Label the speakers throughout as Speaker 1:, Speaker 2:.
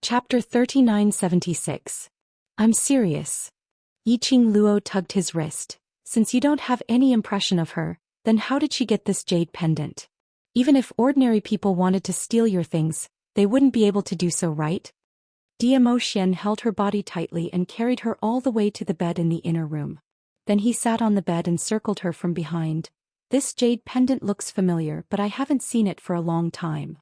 Speaker 1: Chapter 3976. I'm serious. Yiqing Luo tugged his wrist. Since you don't have any impression of her, then how did she get this jade pendant? Even if ordinary people wanted to steal your things, they wouldn't be able to do so, right? Zhou Xian held her body tightly and carried her all the way to the bed in the inner room. Then he sat on the bed and circled her from behind. This jade pendant looks familiar, but I haven't seen it for a long time.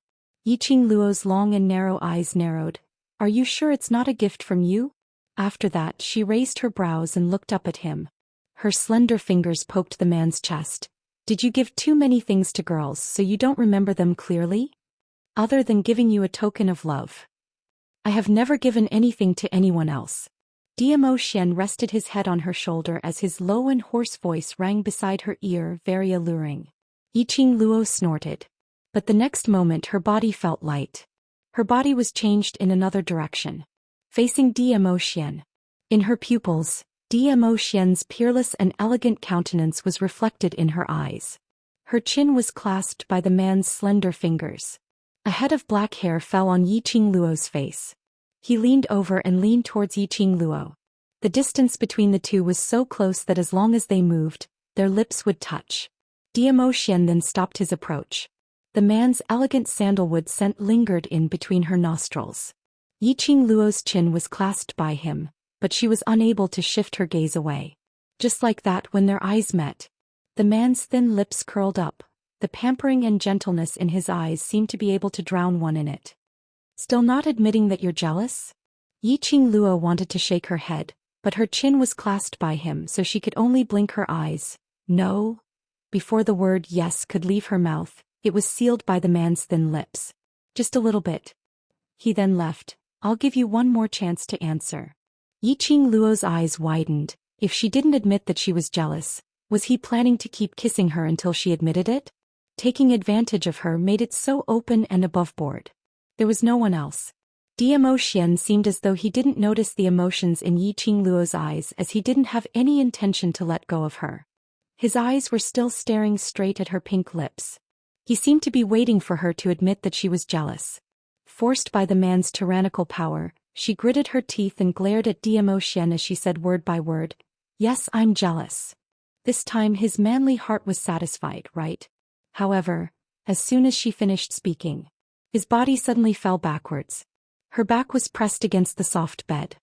Speaker 1: Yiqing Luo's long and narrow eyes narrowed. Are you sure it's not a gift from you? After that, she raised her brows and looked up at him. Her slender fingers poked the man's chest. Did you give too many things to girls so you don't remember them clearly? Other than giving you a token of love. I have never given anything to anyone else. Zhou Xian rested his head on her shoulder as his low and hoarse voice rang beside her ear, very alluring. Yiqing Luo snorted. But the next moment her body felt light. Her body was changed in another direction. Facing Zhou Xian. In her pupils, Zhou Xian's peerless and elegant countenance was reflected in her eyes. Her chin was clasped by the man's slender fingers. A head of black hair fell on Yiqing Luo's face. He leaned over and leaned towards Yiqing Luo. The distance between the two was so close that as long as they moved, their lips would touch. Zhou Xian then stopped his approach. The man's elegant sandalwood scent lingered in between her nostrils. Yiqing Luo's chin was clasped by him, but she was unable to shift her gaze away. Just like that, when their eyes met, the man's thin lips curled up. The pampering and gentleness in his eyes seemed to be able to drown one in it. Still not admitting that you're jealous? Yiqing Luo wanted to shake her head, but her chin was clasped by him, so she could only blink her eyes. No? Before the word yes could leave her mouth, it was sealed by the man's thin lips. Just a little bit. He then left. I'll give you one more chance to answer. Yiqing Luo's eyes widened. If she didn't admit that she was jealous, was he planning to keep kissing her until she admitted it? Taking advantage of her made it so open and above board. There was no one else. Zhou Xian seemed as though he didn't notice the emotions in Yiqing Luo's eyes, as he didn't have any intention to let go of her. His eyes were still staring straight at her pink lips. He seemed to be waiting for her to admit that she was jealous. Forced by the man's tyrannical power, she gritted her teeth and glared at Zhou Xian as she said word by word, "Yes, I'm jealous." This time his manly heart was satisfied, right? However, as soon as she finished speaking, his body suddenly fell backwards. Her back was pressed against the soft bed.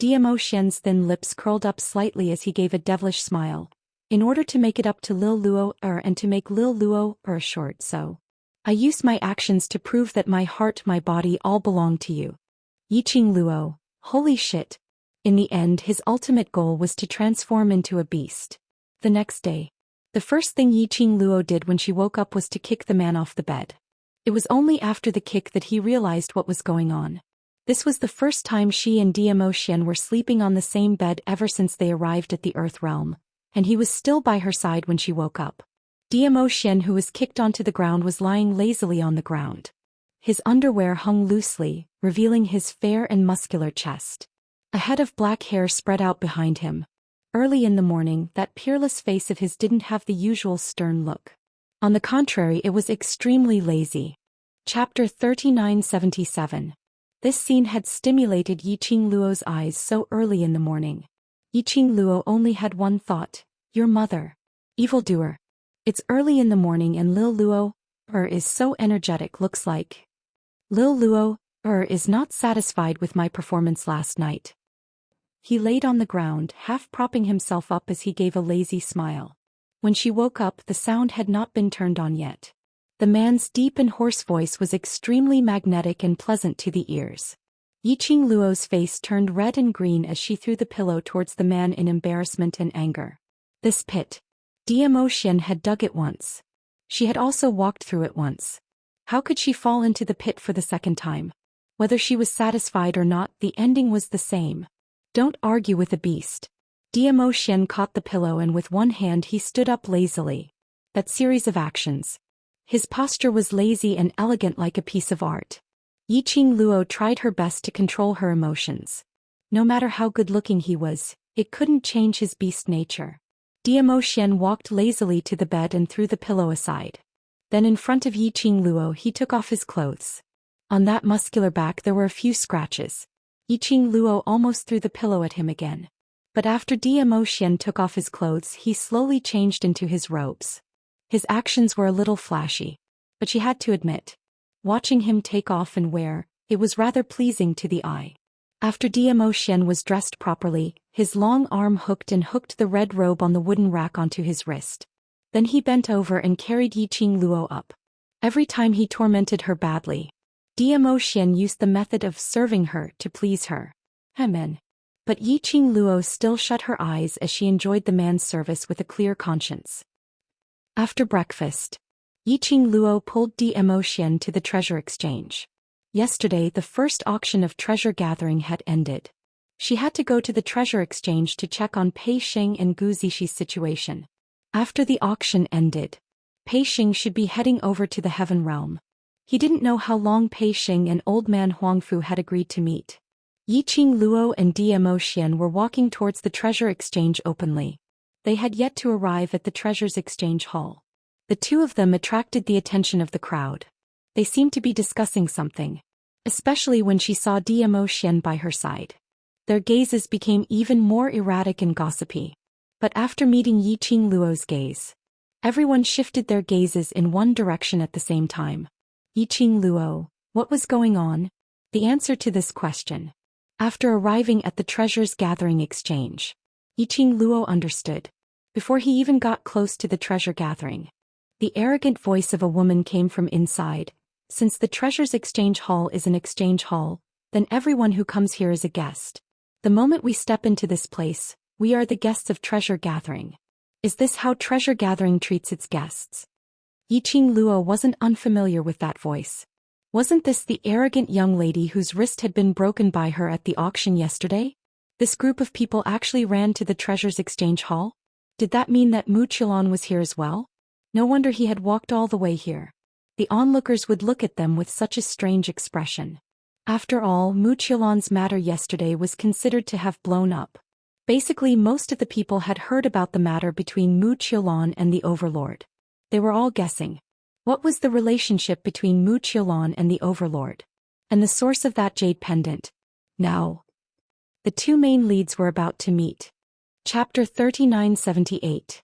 Speaker 1: Zhou Xian's thin lips curled up slightly as he gave a devilish smile. In order to make it up to Lil Luo and to make Lil Luo short, so I use my actions to prove that my heart, my body all belong to you. Yiqing Luo, holy shit. In the end, his ultimate goal was to transform into a beast. The next day, the first thing Yiqing Luo did when she woke up was to kick the man off the bed. It was only after the kick that he realized what was going on. This was the first time she and Zhou Xian were sleeping on the same bed ever since they arrived at the Earth realm, and he was still by her side when she woke up. Zhou Xian, who was kicked onto the ground, was lying lazily on the ground. His underwear hung loosely, revealing his fair and muscular chest. A head of black hair spread out behind him. Early in the morning, that peerless face of his didn't have the usual stern look. On the contrary, it was extremely lazy. Chapter 3977. This scene had stimulated Yiqing Luo's eyes so early in the morning. Yiqing Luo only had one thought: your mother. Evildoer. It's early in the morning and Lil Luo is so energetic. Looks like Lil Luo is not satisfied with my performance last night. He laid on the ground, half propping himself up as he gave a lazy smile. When she woke up, the sound had not been turned on yet. The man's deep and hoarse voice was extremely magnetic and pleasant to the ears. Yiqing Luo's face turned red and green as she threw the pillow towards the man in embarrassment and anger. This pit. Zhou Xian had dug it once. She had also walked through it once. How could she fall into the pit for the second time? Whether she was satisfied or not, the ending was the same. Don't argue with a beast. Zhou Xian caught the pillow and with one hand he stood up lazily. That series of actions. His posture was lazy and elegant, like a piece of art. Yiqing Luo tried her best to control her emotions. No matter how good-looking he was, it couldn't change his beast nature. Zhou Xian walked lazily to the bed and threw the pillow aside. Then in front of Yiqing Luo he took off his clothes. On that muscular back there were a few scratches. Yiqing Luo almost threw the pillow at him again. But after Zhou Xian took off his clothes, he slowly changed into his robes. His actions were a little flashy, but she had to admit, watching him take off and wear, it was rather pleasing to the eye. After Zhou Xian was dressed properly, his long arm hooked the red robe on the wooden rack onto his wrist. Then he bent over and carried Yiqing Luo up. Every time he tormented her badly, Zhou Xian used the method of serving her to please her. Amen. But Yiqing Luo still shut her eyes as she enjoyed the man's service with a clear conscience. After breakfast, Yiqing Luo pulled Zhou Xian to the treasure exchange. Yesterday the first auction of treasure gathering had ended. She had to go to the treasure exchange to check on Pei Xing and Gu Zixi situation. After the auction ended, Pei Xing should be heading over to the Heaven Realm. He didn't know how long Pei Xing and old man Huangfu had agreed to meet. Yiqing Luo and Zhou Xian were walking towards the treasure exchange openly. They had yet to arrive at the treasure's exchange hall. The two of them attracted the attention of the crowd. They seemed to be discussing something, especially when she saw Zhou Xian by her side. Their gazes became even more erratic and gossipy. But after meeting Yiqing Luo's gaze, everyone shifted their gazes in one direction at the same time. Yiqing Luo, what was going on? The answer to this question. After arriving at the treasures gathering exchange, Yiqing Luo understood. Before he even got close to the treasure gathering, the arrogant voice of a woman came from inside. Since the treasures exchange hall is an exchange hall, then everyone who comes here is a guest. The moment we step into this place, we are the guests of treasure gathering. Is this how treasure gathering treats its guests? Yiqing Luo wasn't unfamiliar with that voice. Wasn't this the arrogant young lady whose wrist had been broken by her at the auction yesterday? This group of people actually ran to the treasures exchange hall? Did that mean that Mu Qilan was here as well? No wonder he had walked all the way here. The onlookers would look at them with such a strange expression. After all, Mu Qilan's matter yesterday was considered to have blown up. Basically, most of the people had heard about the matter between Mu Qilan and the Overlord. They were all guessing. What was the relationship between Mu Qilan and the Overlord? And the source of that jade pendant? Now, the two main leads were about to meet. Chapter 3978.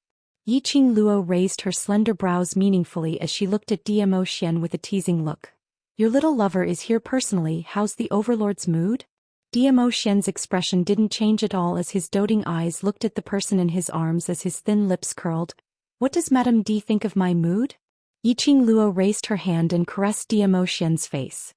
Speaker 1: Yiqing Luo raised her slender brows meaningfully as she looked at Zhou Xian with a teasing look. Your little lover is here personally. How's the Overlord's mood? Zhou Xian's expression didn't change at all as his doting eyes looked at the person in his arms as his thin lips curled. What does Madame D think of my mood? Yiqing Luo raised her hand and caressed Zhou Xian's face.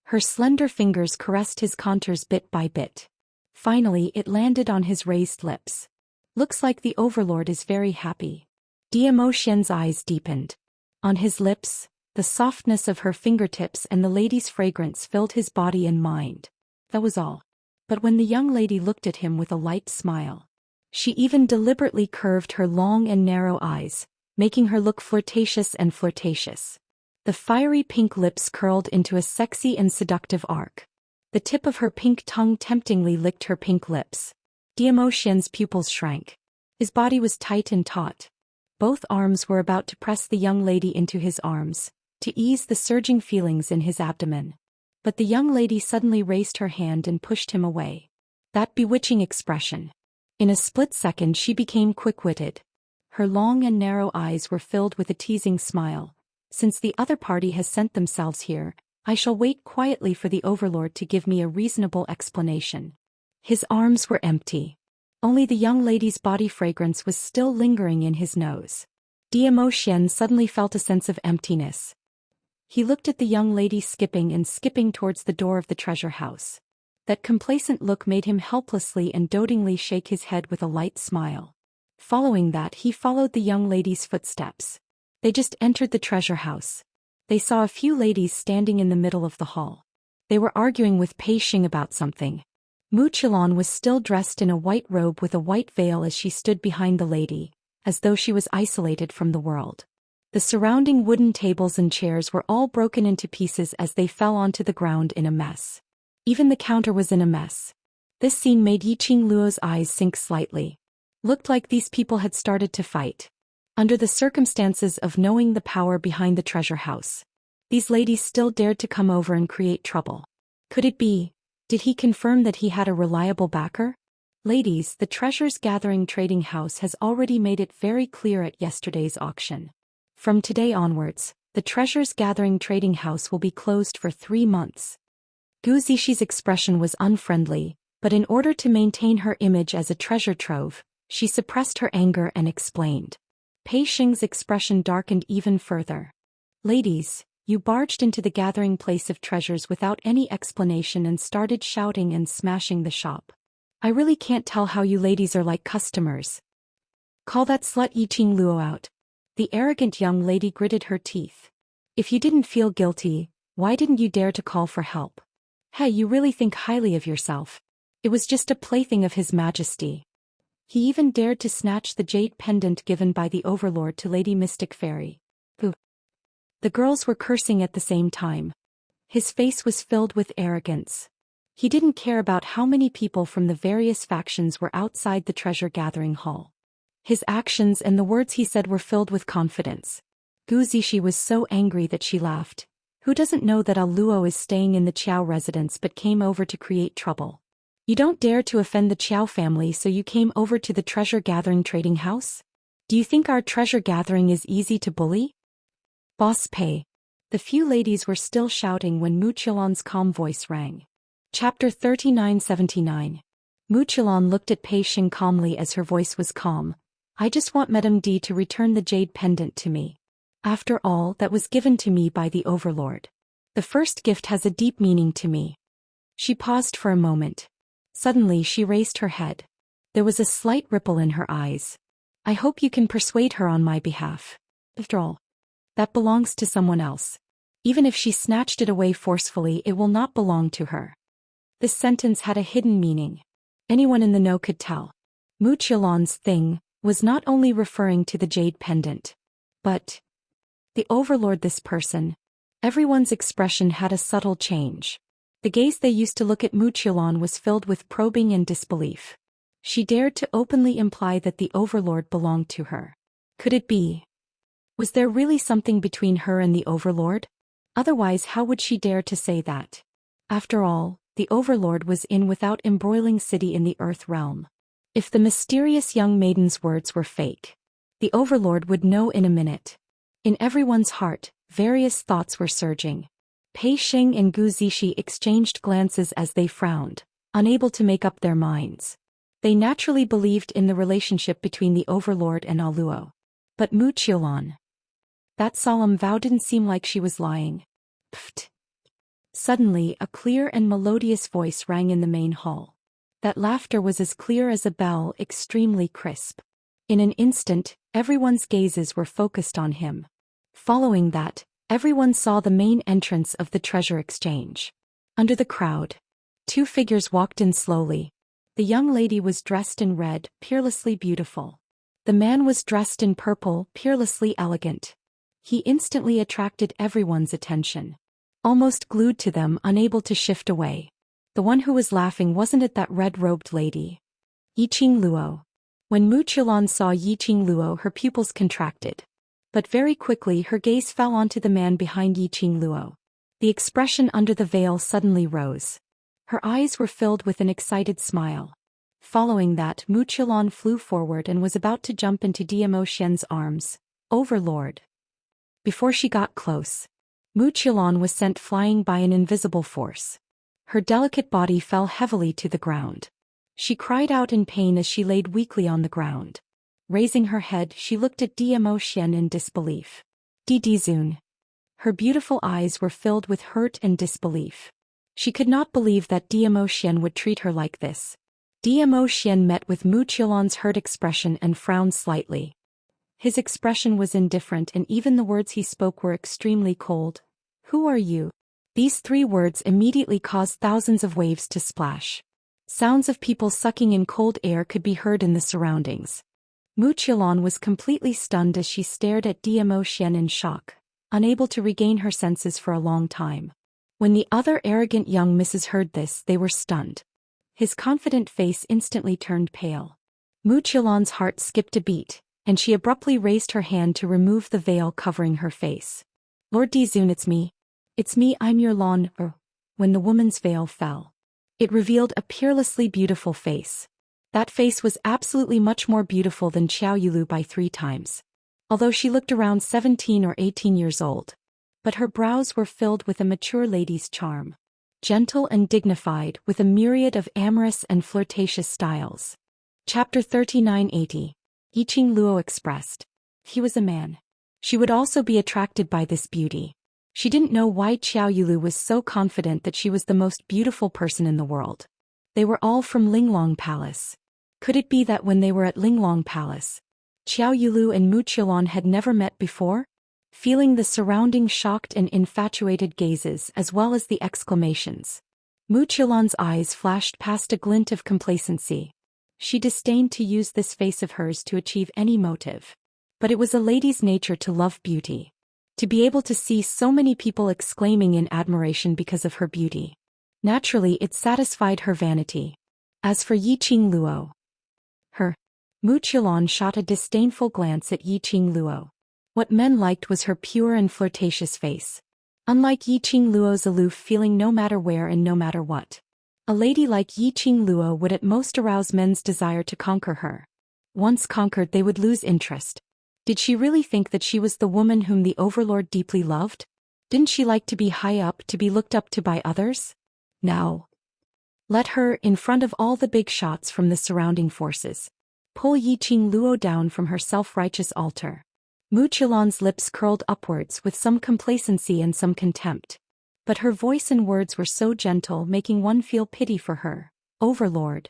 Speaker 1: Her slender fingers caressed his contours bit by bit. Finally, it landed on his raised lips. Looks like the Overlord is very happy. Zhou Xian's eyes deepened. On his lips, the softness of her fingertips and the lady's fragrance filled his body and mind. That was all. But when the young lady looked at him with a light smile, she even deliberately curved her long and narrow eyes, making her look flirtatious and flirtatious. The fiery pink lips curled into a sexy and seductive arc. The tip of her pink tongue temptingly licked her pink lips. Zhou Xian's pupils shrank. His body was tight and taut. Both arms were about to press the young lady into his arms, to ease the surging feelings in his abdomen. But the young lady suddenly raised her hand and pushed him away. That bewitching expression. In a split second she became quick-witted. Her long and narrow eyes were filled with a teasing smile. Since the other party has sent themselves here, I shall wait quietly for the Overlord to give me a reasonable explanation. His arms were empty. Only the young lady's body fragrance was still lingering in his nose. Zhou Xian suddenly felt a sense of emptiness. He looked at the young lady skipping towards the door of the treasure house. That complacent look made him helplessly and dotingly shake his head with a light smile. Following that, he followed the young lady's footsteps. They just entered the treasure house. They saw a few ladies standing in the middle of the hall. They were arguing with Pei Xing about something. Mu Qilan was still dressed in a white robe with a white veil as she stood behind the lady, as though she was isolated from the world. The surrounding wooden tables and chairs were all broken into pieces as they fell onto the ground in a mess. Even the counter was in a mess. This scene made Yiqing Luo's eyes sink slightly. Looked like these people had started to fight. Under the circumstances of knowing the power behind the treasure house, These ladies still dared to come over and create trouble. Could it be? Did he confirm that he had a reliable backer? Ladies, the Treasures Gathering trading house has already made it very clear at yesterday's auction. From today onwards, the Treasures Gathering trading house will be closed for 3 months. Gu Zixi expression was unfriendly, but in order to maintain her image as a treasure trove, she suppressed her anger and explained. Pei Xing's expression darkened even further. Ladies, you barged into the gathering place of treasures without any explanation and started shouting and smashing the shop. I really can't tell how you ladies are like customers. Call that slut Yiqing Luo out. The arrogant young lady gritted her teeth. If you didn't feel guilty, why didn't you dare to call for help? Hey, you really think highly of yourself. It was just a plaything of His Majesty. He even dared to snatch the jade pendant given by the Overlord to Lady Mystic Fairy. Ooh. The girls were cursing at the same time. His face was filled with arrogance. He didn't care about how many people from the various factions were outside the treasure gathering hall. His actions and the words he said were filled with confidence. Gu Zixi was so angry that she laughed. Who doesn't know that Luo is staying in the Qiao residence but came over to create trouble? You don't dare to offend the Qiao family, so you came over to the treasure gathering trading house? Do you think our treasure gathering is easy to bully? Boss Pei. The few ladies were still shouting when Mu Qilan's calm voice rang. Chapter 3979. Mu Qilan looked at Pei Xing calmly as her voice was calm. I just want Madame D to return the jade pendant to me. After all, that was given to me by the Overlord. The first gift has a deep meaning to me. She paused for a moment. Suddenly she raised her head. There was a slight ripple in her eyes. I hope you can persuade her on my behalf. After all, that belongs to someone else. Even if she snatched it away forcefully, it will not belong to her. This sentence had a hidden meaning. Anyone in the know could tell. Mu Qilan's thing was not only referring to the jade pendant, but the Overlord, this person. Everyone's expression had a subtle change. The gaze they used to look at Mu Qilan was filled with probing and disbelief. She dared to openly imply that the Overlord belonged to her. Could it be? Was there really something between her and the Overlord? Otherwise, how would she dare to say that? After all, the Overlord was in without embroiling city in the Earth realm. If the mysterious young maiden's words were fake, the Overlord would know in a minute. In everyone's heart, various thoughts were surging. Pei Xing and Gu Zixi exchanged glances as they frowned, unable to make up their minds. They naturally believed in the relationship between the Overlord and Luo. But Mu Qilan. That solemn vow didn't seem like she was lying. Pfft. Suddenly, a clear and melodious voice rang in the main hall. That laughter was as clear as a bell, extremely crisp. In an instant, everyone's gazes were focused on him. Following that, everyone saw the main entrance of the treasure exchange. Under the crowd, 2 figures walked in slowly. The young lady was dressed in red, peerlessly beautiful. The man was dressed in purple, peerlessly elegant. He instantly attracted everyone's attention. Almost glued to them, unable to shift away. The one who was laughing wasn't it that red-robed lady? Yiqing Luo. When Mu Qilan saw Yiqing Luo, her pupils contracted. But very quickly her gaze fell onto the man behind Yiqing Luo. The expression under the veil suddenly rose. Her eyes were filled with an excited smile. Following that, Mu Qilan flew forward and was about to jump into Zhou Xian's arms. Overlord. Before she got close, Mu Qilan was sent flying by an invisible force. Her delicate body fell heavily to the ground. She cried out in pain as she laid weakly on the ground. Raising her head, she looked at Zhou Xian in disbelief. Dizun. Her beautiful eyes were filled with hurt and disbelief. She could not believe that Zhou Xian would treat her like this. Zhou Xian met with Mu Qilan's hurt expression and frowned slightly. His expression was indifferent and even the words he spoke were extremely cold. Who are you? These 3 words immediately caused thousands of waves to splash. Sounds of people sucking in cold air could be heard in the surroundings. Mu Qilan was completely stunned as she stared at Zhou Xian in shock, unable to regain her senses for a long time. When the other arrogant young misses heard this, they were stunned. His confident face instantly turned pale. Mu Qilan's heart skipped a beat, and she abruptly raised her hand to remove the veil covering her face. Lord Dizun, it's me, It's me, I'm your Lan. When the woman's veil fell, it revealed a peerlessly beautiful face. That face was absolutely much more beautiful than Xiao Yulu by 3 times. Although she looked around 17 or 18 years old. But her brows were filled with a mature lady's charm. Gentle and dignified, with a myriad of amorous and flirtatious styles. Chapter 3980. Yiqing Luo expressed. He was a man. She would also be attracted by this beauty. She didn't know why Xiao Yulu was so confident that she was the most beautiful person in the world. They were all from Linglong Palace. Could it be that when they were at Linglong Palace, Xiao Yulu and Mu Qiulan had never met before? Feeling the surrounding shocked and infatuated gazes as well as the exclamations, Mu Qiulan's eyes flashed past a glint of complacency. She disdained to use this face of hers to achieve any motive. But it was a lady's nature to love beauty. To be able to see so many people exclaiming in admiration because of her beauty. Naturally, it satisfied her vanity. As for Yiqing Luo, Mu Qiulan shot a disdainful glance at Yiqing Luo. What men liked was her pure and flirtatious face. Unlike Yiqing Luo's aloof feeling no matter where and no matter what. A lady like Yiqing Luo would at most arouse men's desire to conquer her. Once conquered, they would lose interest. Did she really think that she was the woman whom the overlord deeply loved? Didn't she like to be high up, to be looked up to by others? Now, let her, in front of all the big shots from the surrounding forces, pull Yiqing Luo down from her self-righteous altar. Mu Qiulan's lips curled upwards with some complacency and some contempt. But her voice and words were so gentle, making one feel pity for her. Overlord.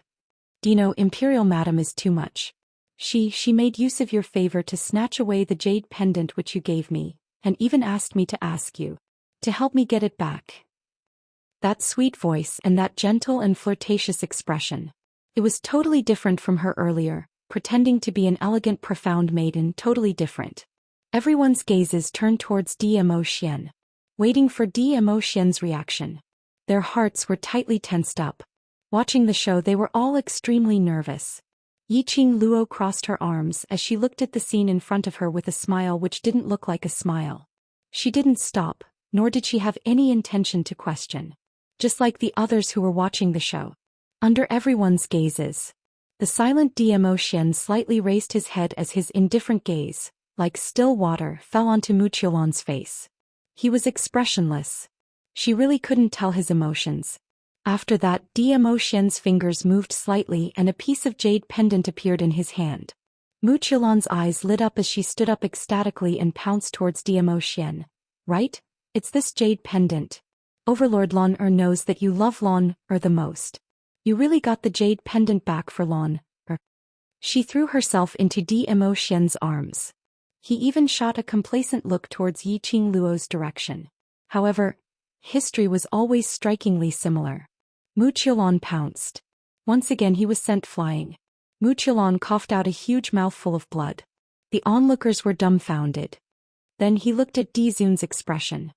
Speaker 1: Dino, Imperial Madam is too much. She made use of your favor to snatch away the jade pendant which you gave me, and even asked me to ask you to help me get it back. That sweet voice and that gentle and flirtatious expression. It was totally different from her earlier, pretending to be an elegant, profound maiden, totally different. Everyone's gazes turned towards Zhou Xian, waiting for Zhou Xian's reaction. Their hearts were tightly tensed up. Watching the show, they were all extremely nervous. Yiqing Luo crossed her arms as she looked at the scene in front of her with a smile which didn't look like a smile. She didn't stop, nor did she have any intention to question. Just like the others who were watching the show. Under everyone's gazes, the silent Zhou Xian slightly raised his head as his indifferent gaze, like still water, fell onto Mu Qiulan's face. He was expressionless. She really couldn't tell his emotions. After that, Zhou Xian's fingers moved slightly and a piece of jade pendant appeared in his hand. Mu Qiulan's eyes lit up as she stood up ecstatically and pounced towards Zhou Xian. Right? It's this jade pendant. Overlord Lan knows that you love Lan the most. You really got the jade pendant back for Lan. She threw herself into Zhou Xian's arms. He even shot a complacent look towards Yiqing Luo's direction. However, history was always strikingly similar. Mu Qiulan pounced. Once again he was sent flying. Mu Qiulan coughed out a huge mouthful of blood. The onlookers were dumbfounded. Then he looked at Dizun's expression.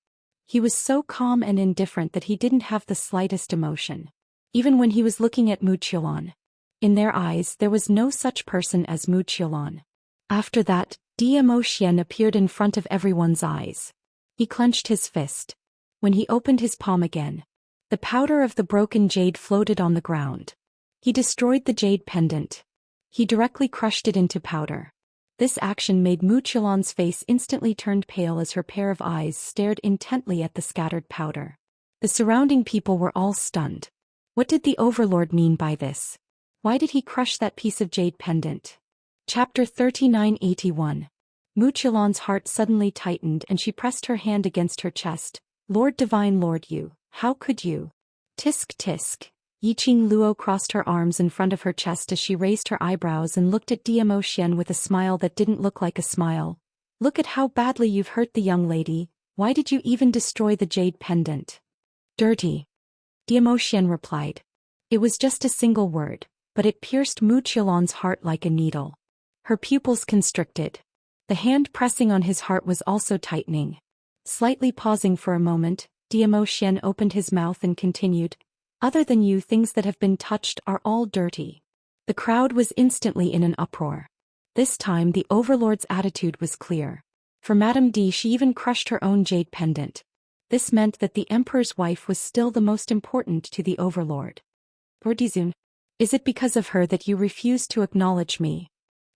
Speaker 1: He was so calm and indifferent that he didn't have the slightest emotion. Even when he was looking at Mu Qiulan. In their eyes there was no such person as Mu Qiulan. After that, Zhou Xian appeared in front of everyone's eyes. He clenched his fist. When he opened his palm again, the powder of the broken jade floated on the ground. He destroyed the jade pendant. He directly crushed it into powder. This action made Mu Qiulan's face instantly turned pale as her pair of eyes stared intently at the scattered powder. The surrounding people were all stunned. What did the Overlord mean by this? Why did he crush that piece of jade pendant? Chapter 3981. Mu Qiulan's heart suddenly tightened and she pressed her hand against her chest. Lord Divine Lord, you, how could you? Tisk tisk. Yiqing Luo crossed her arms in front of her chest as she raised her eyebrows and looked at Zhou Xian with a smile that didn't look like a smile. Look at how badly you've hurt the young lady. Why did you even destroy the jade pendant? Dirty. Zhou Xian replied. It was just a single word, but it pierced Mu Qiulan's heart like a needle. Her pupils constricted. The hand pressing on his heart was also tightening. Slightly pausing for a moment, Zhou Xian opened his mouth and continued, Other than you, things that have been touched are all dirty. The crowd was instantly in an uproar. This time the Overlord's attitude was clear. For Madame D, she even crushed her own jade pendant. This meant that the emperor's wife was still the most important to the overlord. Ordizun, is it because of her that you refuse to acknowledge me?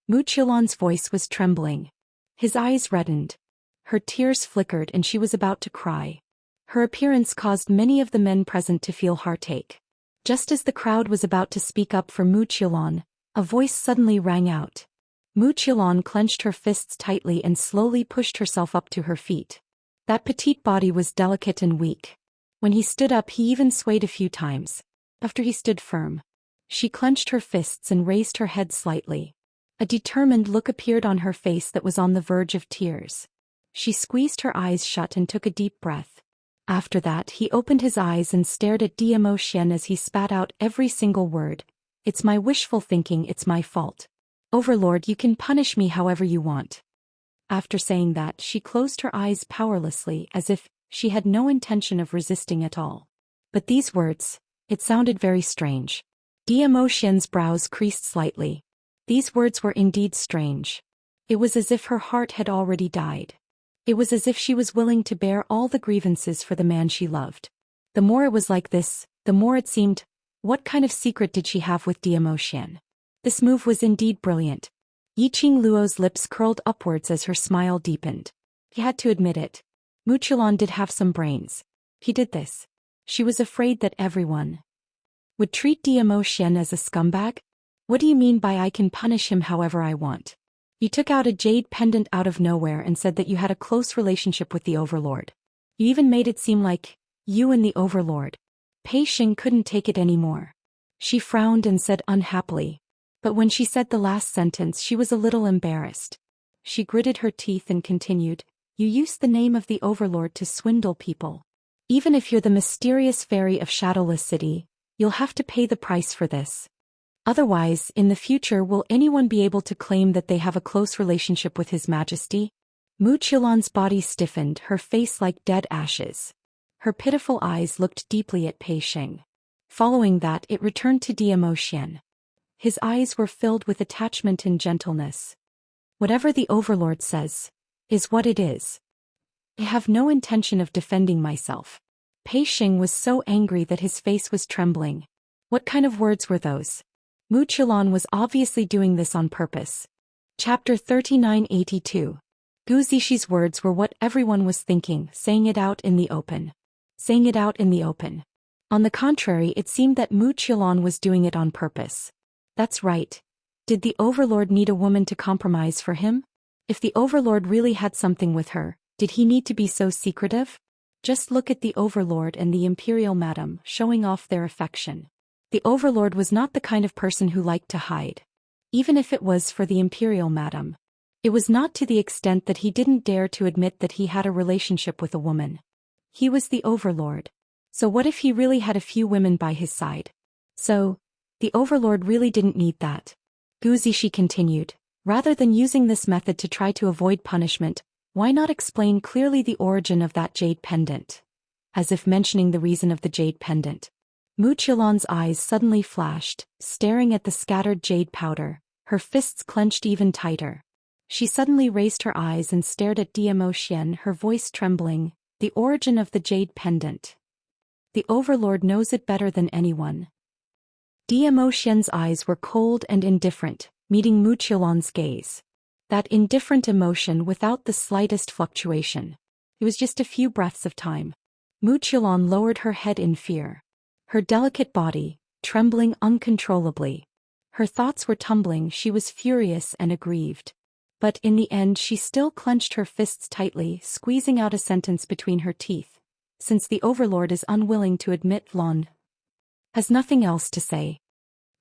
Speaker 1: Mu Qilan's voice was trembling. His eyes reddened. Her tears flickered and she was about to cry. Her appearance caused many of the men present to feel heartache. Just as the crowd was about to speak up for Mu Qilan, a voice suddenly rang out. Mu Qilan clenched her fists tightly and slowly pushed herself up to her feet. That petite body was delicate and weak. When he stood up, he even swayed a few times. After he stood firm, she clenched her fists and raised her head slightly. A determined look appeared on her face that was on the verge of tears. She squeezed her eyes shut and took a deep breath. After that, he opened his eyes and stared at Zhou Xian as he spat out every single word. It's my wishful thinking, it's my fault. Overlord, you can punish me however you want. After saying that, she closed her eyes powerlessly as if she had no intention of resisting at all. But these words, it sounded very strange. Zhou Xian's brows creased slightly. These words were indeed strange. It was as if her heart had already died. It was as if she was willing to bear all the grievances for the man she loved. The more it was like this, the more it seemed, what kind of secret did she have with Zhou Xian? This move was indeed brilliant. Yiqing Luo's lips curled upwards as her smile deepened. He had to admit it. Mu Qilan did have some brains. He did this. She was afraid that everyone would treat Zhou Xian as a scumbag? What do you mean by I can punish him however I want? You took out a jade pendant out of nowhere and said that you had a close relationship with the overlord. You even made it seem like you and the overlord. Pei Xing couldn't take it anymore. She frowned and said unhappily. But when she said the last sentence, she was a little embarrassed. She gritted her teeth and continued, you used the name of the overlord to swindle people. Even if you're the mysterious fairy of Shadowless City, you'll have to pay the price for this. Otherwise, in the future, will anyone be able to claim that they have a close relationship with His Majesty? Mu Qilan's body stiffened, her face like dead ashes. Her pitiful eyes looked deeply at Pei Xing. Following that, it returned to Zhou Xian. His eyes were filled with attachment and gentleness. Whatever the overlord says is what it is. I have no intention of defending myself. Pei Xing was so angry that his face was trembling. What kind of words were those? Mu Qilan was obviously doing this on purpose. Chapter 3982. Gu Zixi words were what everyone was thinking, saying it out in the open. Saying it out in the open. On the contrary, it seemed that Mu Qilan was doing it on purpose. That's right. Did the overlord need a woman to compromise for him? If the overlord really had something with her, did he need to be so secretive? Just look at the overlord and the imperial madam showing off their affection. The overlord was not the kind of person who liked to hide. Even if it was for the imperial madam. It was not to the extent that he didn't dare to admit that he had a relationship with a woman. He was the overlord. So what if he really had a few women by his side? So, the overlord really didn't need that. Gu Zixi continued. Rather than using this method to try to avoid punishment, why not explain clearly the origin of that jade pendant? As if mentioning the reason of the jade pendant. Mu Qilan's eyes suddenly flashed, staring at the scattered jade powder, her fists clenched even tighter. She suddenly raised her eyes and stared at Zhou Xian, her voice trembling. The origin of the jade pendant. The overlord knows it better than anyone. Zhou Xian's eyes were cold and indifferent, meeting Mu Qilan's gaze. That indifferent emotion without the slightest fluctuation. It was just a few breaths of time. Mu Qilan lowered her head in fear. Her delicate body, trembling uncontrollably. Her thoughts were tumbling, she was furious and aggrieved. But in the end she still clenched her fists tightly, squeezing out a sentence between her teeth. Since the overlord is unwilling to admit Lon has nothing else to say.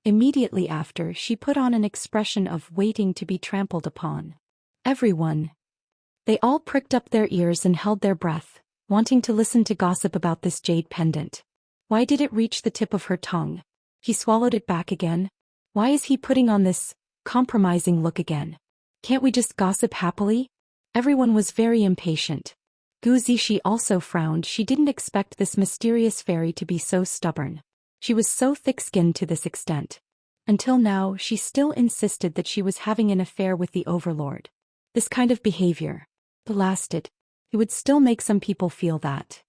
Speaker 1: Immediately after, she put on an expression of waiting to be trampled upon. Everyone. They all pricked up their ears and held their breath, wanting to listen to gossip about this jade pendant. Why did it reach the tip of her tongue? He swallowed it back again. Why is he putting on this compromising look again? Can't we just gossip happily? Everyone was very impatient. Gu Zixi also frowned. She didn't expect this mysterious fairy to be so stubborn. She was so thick-skinned to this extent. Until now, she still insisted that she was having an affair with the overlord. This kind of behavior lasted. It would still make some people feel that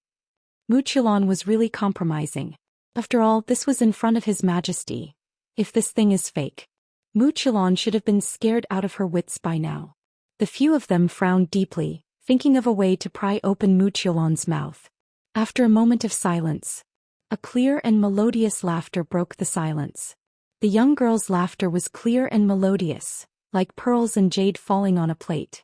Speaker 1: Muchilon was really compromising. After all, this was in front of His Majesty. If this thing is fake, Muchilon should have been scared out of her wits by now. The few of them frowned deeply, thinking of a way to pry open Muchilon's mouth. After a moment of silence, a clear and melodious laughter broke the silence. The young girl's laughter was clear and melodious, like pearls and jade falling on a plate.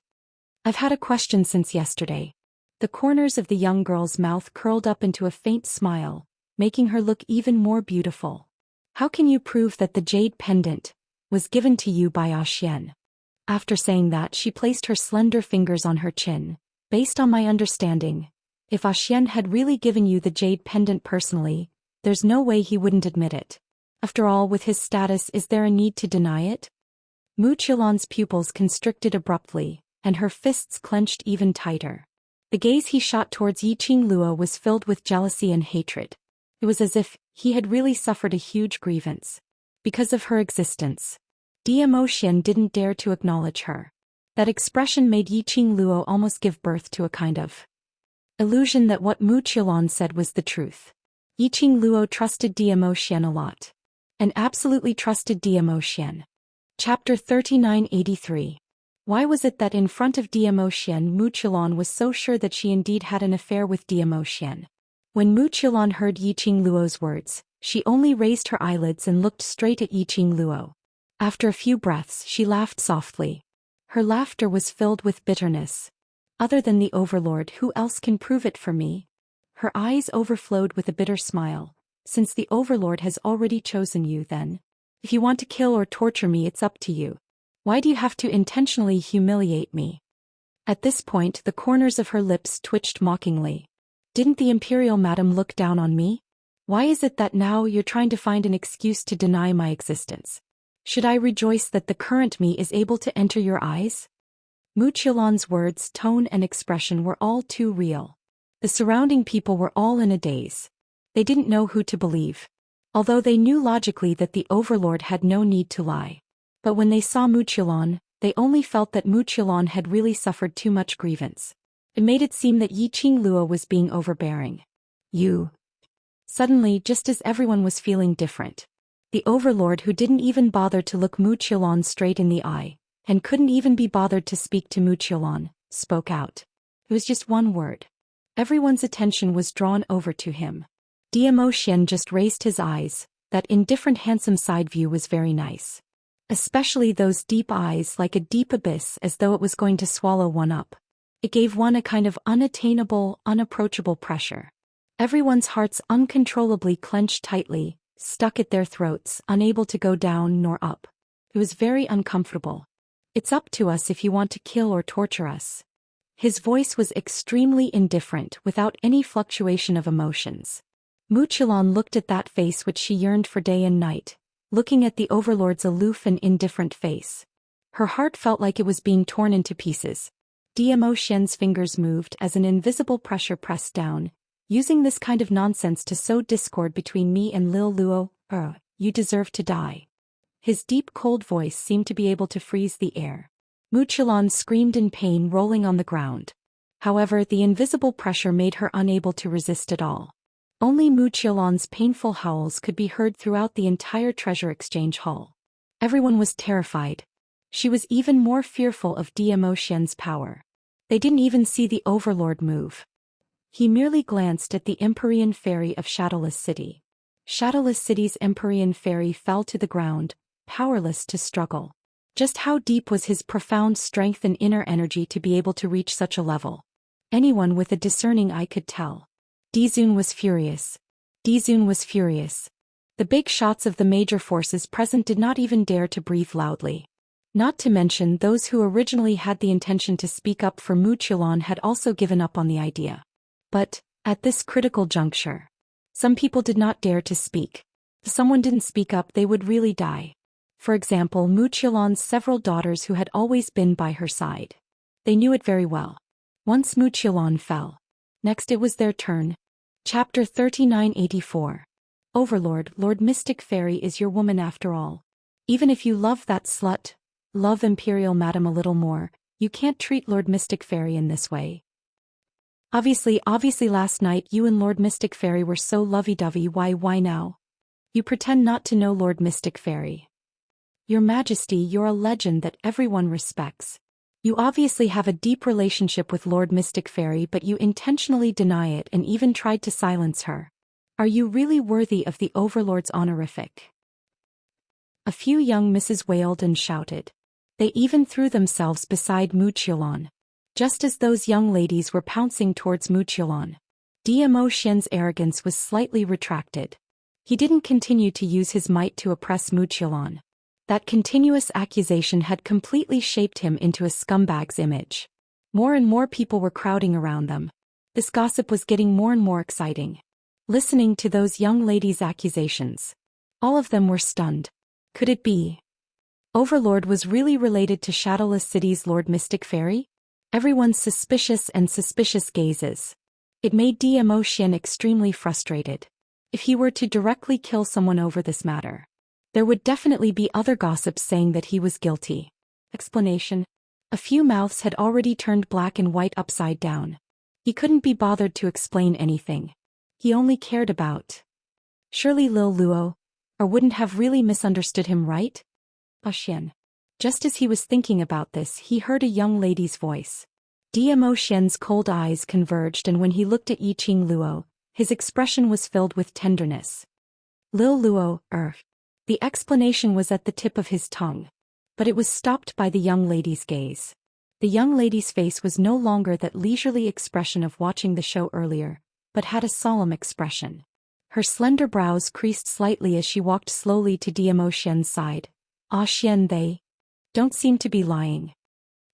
Speaker 1: I've had a question since yesterday. The corners of the young girl's mouth curled up into a faint smile, making her look even more beautiful. How can you prove that the jade pendant was given to you by Zhou Xian? After saying that, she placed her slender fingers on her chin. Based on my understanding, if Zhou Xian had really given you the jade pendant personally, there's no way he wouldn't admit it. After all, with his status, is there a need to deny it? Muchilon's pupils constricted abruptly, and her fists clenched even tighter. The gaze he shot towards Yiqing Luo was filled with jealousy and hatred. It was as if he had really suffered a huge grievance. Because of her existence, Xian didn't dare to acknowledge her. That expression made Yiqing Luo almost give birth to a kind of illusion that what Muchilon said was the truth. Yiqing Luo trusted Xian a lot. And absolutely trusted Xian. Chapter 3983. Why was it that in front of Xian Muchilon was so sure that she indeed had an affair with Xian? When Muchilon heard Yiqing Luo's words, she only raised her eyelids and looked straight at Yiqing Luo. After a few breaths, she laughed softly. Her laughter was filled with bitterness. Other than the Overlord, who else can prove it for me? Her eyes overflowed with a bitter smile. Since the Overlord has already chosen you, then, if you want to kill or torture me, it's up to you. Why do you have to intentionally humiliate me? At this point, the corners of her lips twitched mockingly. Didn't the Imperial Madam look down on me? Why is it that now you're trying to find an excuse to deny my existence? Should I rejoice that the current me is able to enter your eyes? Muchilon's words, tone and expression were all too real. The surrounding people were all in a daze. They didn't know who to believe. Although they knew logically that the Overlord had no need to lie. But when they saw Muchilon, they only felt that Muchilon had really suffered too much grievance. It made it seem that Yiqing Luo was being overbearing. You. Suddenly, just as everyone was feeling different, the Overlord, who didn't even bother to look Muchilon straight in the eye, and couldn't even be bothered to speak to Muchilon, spoke out. It was just one word. Everyone's attention was drawn over to him. Xian just raised his eyes. That indifferent handsome side view was very nice. Especially those deep eyes, like a deep abyss, as though it was going to swallow one up. It gave one a kind of unattainable, unapproachable pressure. Everyone's hearts uncontrollably clenched tightly, stuck at their throats, unable to go down nor up. It was very uncomfortable. It's up to us if you want to kill or torture us. His voice was extremely indifferent, without any fluctuation of emotions. Muchilon looked at that face which she yearned for day and night, looking at the Overlord's aloof and indifferent face. Her heart felt like it was being torn into pieces. Xian's fingers moved as an invisible pressure pressed down, using this kind of nonsense to sow discord between me and Lil Luo. You deserve to die. His deep cold voice seemed to be able to freeze the air. Muchilon screamed in pain, rolling on the ground. However, the invisible pressure made her unable to resist at all. Only Muchilon's painful howls could be heard throughout the entire treasure exchange hall. Everyone was terrified. She was even more fearful of Xian's power. They didn't even see the Overlord move. He merely glanced at the Empyrean Fairy of Shadowless City. Shadowless City's Empyrean Fairy fell to the ground, powerless to struggle. Just how deep was his profound strength and inner energy to be able to reach such a level? Anyone with a discerning eye could tell. Dizun was furious. The big shots of the major forces present did not even dare to breathe loudly. Not to mention those who originally had the intention to speak up for Muchilon had also given up on the idea. But, at this critical juncture, some people did not dare to speak. If someone didn't speak up, they would really die. For example, Muchilon's several daughters who had always been by her side. They knew it very well. Once Muchilon fell. Next it was their turn. Chapter 3984. Overlord, Lord Mystic Fairy is your woman after all. Even if you love that slut, love Imperial Madam a little more, you can't treat Lord Mystic Fairy in this way. Obviously last night you and Lord Mystic Fairy were so lovey-dovey. Why now? You pretend not to know Lord Mystic Fairy. Your Majesty, you're a legend that everyone respects. You obviously have a deep relationship with Lord Mystic Fairy, but you intentionally deny it and even tried to silence her. Are you really worthy of the Overlord's honorific? A few young misses wailed and shouted. They even threw themselves beside Wuxia. Just as those young ladies were pouncing towards Wuxia, Zhou Xian's arrogance was slightly retracted. He didn't continue to use his might to oppress Wuxia. That continuous accusation had completely shaped him into a scumbag's image. More and more people were crowding around them. This gossip was getting more and more exciting. Listening to those young ladies' accusations, all of them were stunned. Could it be? Overlord was really related to Shadowless City's Lord Mystic Fairy? Everyone's suspicious gazes. It made Zhou Xian extremely frustrated. If he were to directly kill someone over this matter, there would definitely be other gossips saying that he was guilty. Explanation: a few mouths had already turned black and white upside down. He couldn't be bothered to explain anything. He only cared about. Surely Lil Luo, or wouldn't have really misunderstood him, right? Xian. Just as he was thinking about this, he heard a young lady's voice. Zhou Xian's cold eyes converged, and when he looked at Yiqing Luo, his expression was filled with tenderness. Lil Luo, The explanation was at the tip of his tongue, but it was stopped by the young lady's gaze. The young lady's face was no longer that leisurely expression of watching the show earlier, but had a solemn expression. Her slender brows creased slightly as she walked slowly to Zhou Xian's side. Xian, they don't seem to be lying.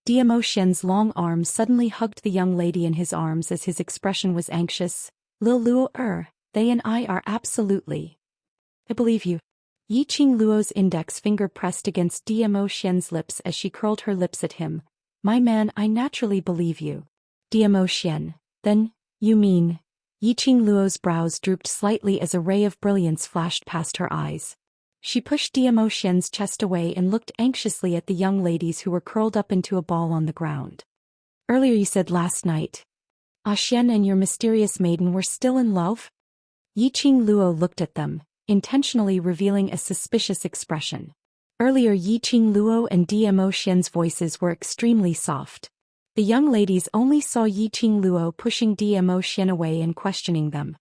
Speaker 1: Zhou Xian's long arms suddenly hugged the young lady in his arms as his expression was anxious. Lil Luo, they and I are absolutely. I believe you. Yiqing Luo's index finger pressed against Zhou Xian's lips as she curled her lips at him. My man, I naturally believe you. Zhou Xian, then, you mean? Yiqing Luo's brows drooped slightly as a ray of brilliance flashed past her eyes. She pushed Zhou Xian's chest away and looked anxiously at the young ladies who were curled up into a ball on the ground. Earlier you said last night Xian and your mysterious maiden were still in love? Yiqing Luo looked at them, intentionally revealing a suspicious expression. Earlier Yiqing Luo and Zhou Xian's voices were extremely soft. The young ladies only saw Yiqing Luo pushing Zhou Xian away and questioning them.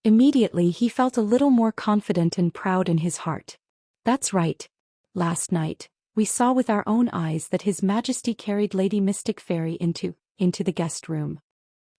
Speaker 1: Immediately he felt a little more confident and proud in his heart. That's right. Last night, we saw with our own eyes that His Majesty carried Lady Mystic Fairy into the guest room.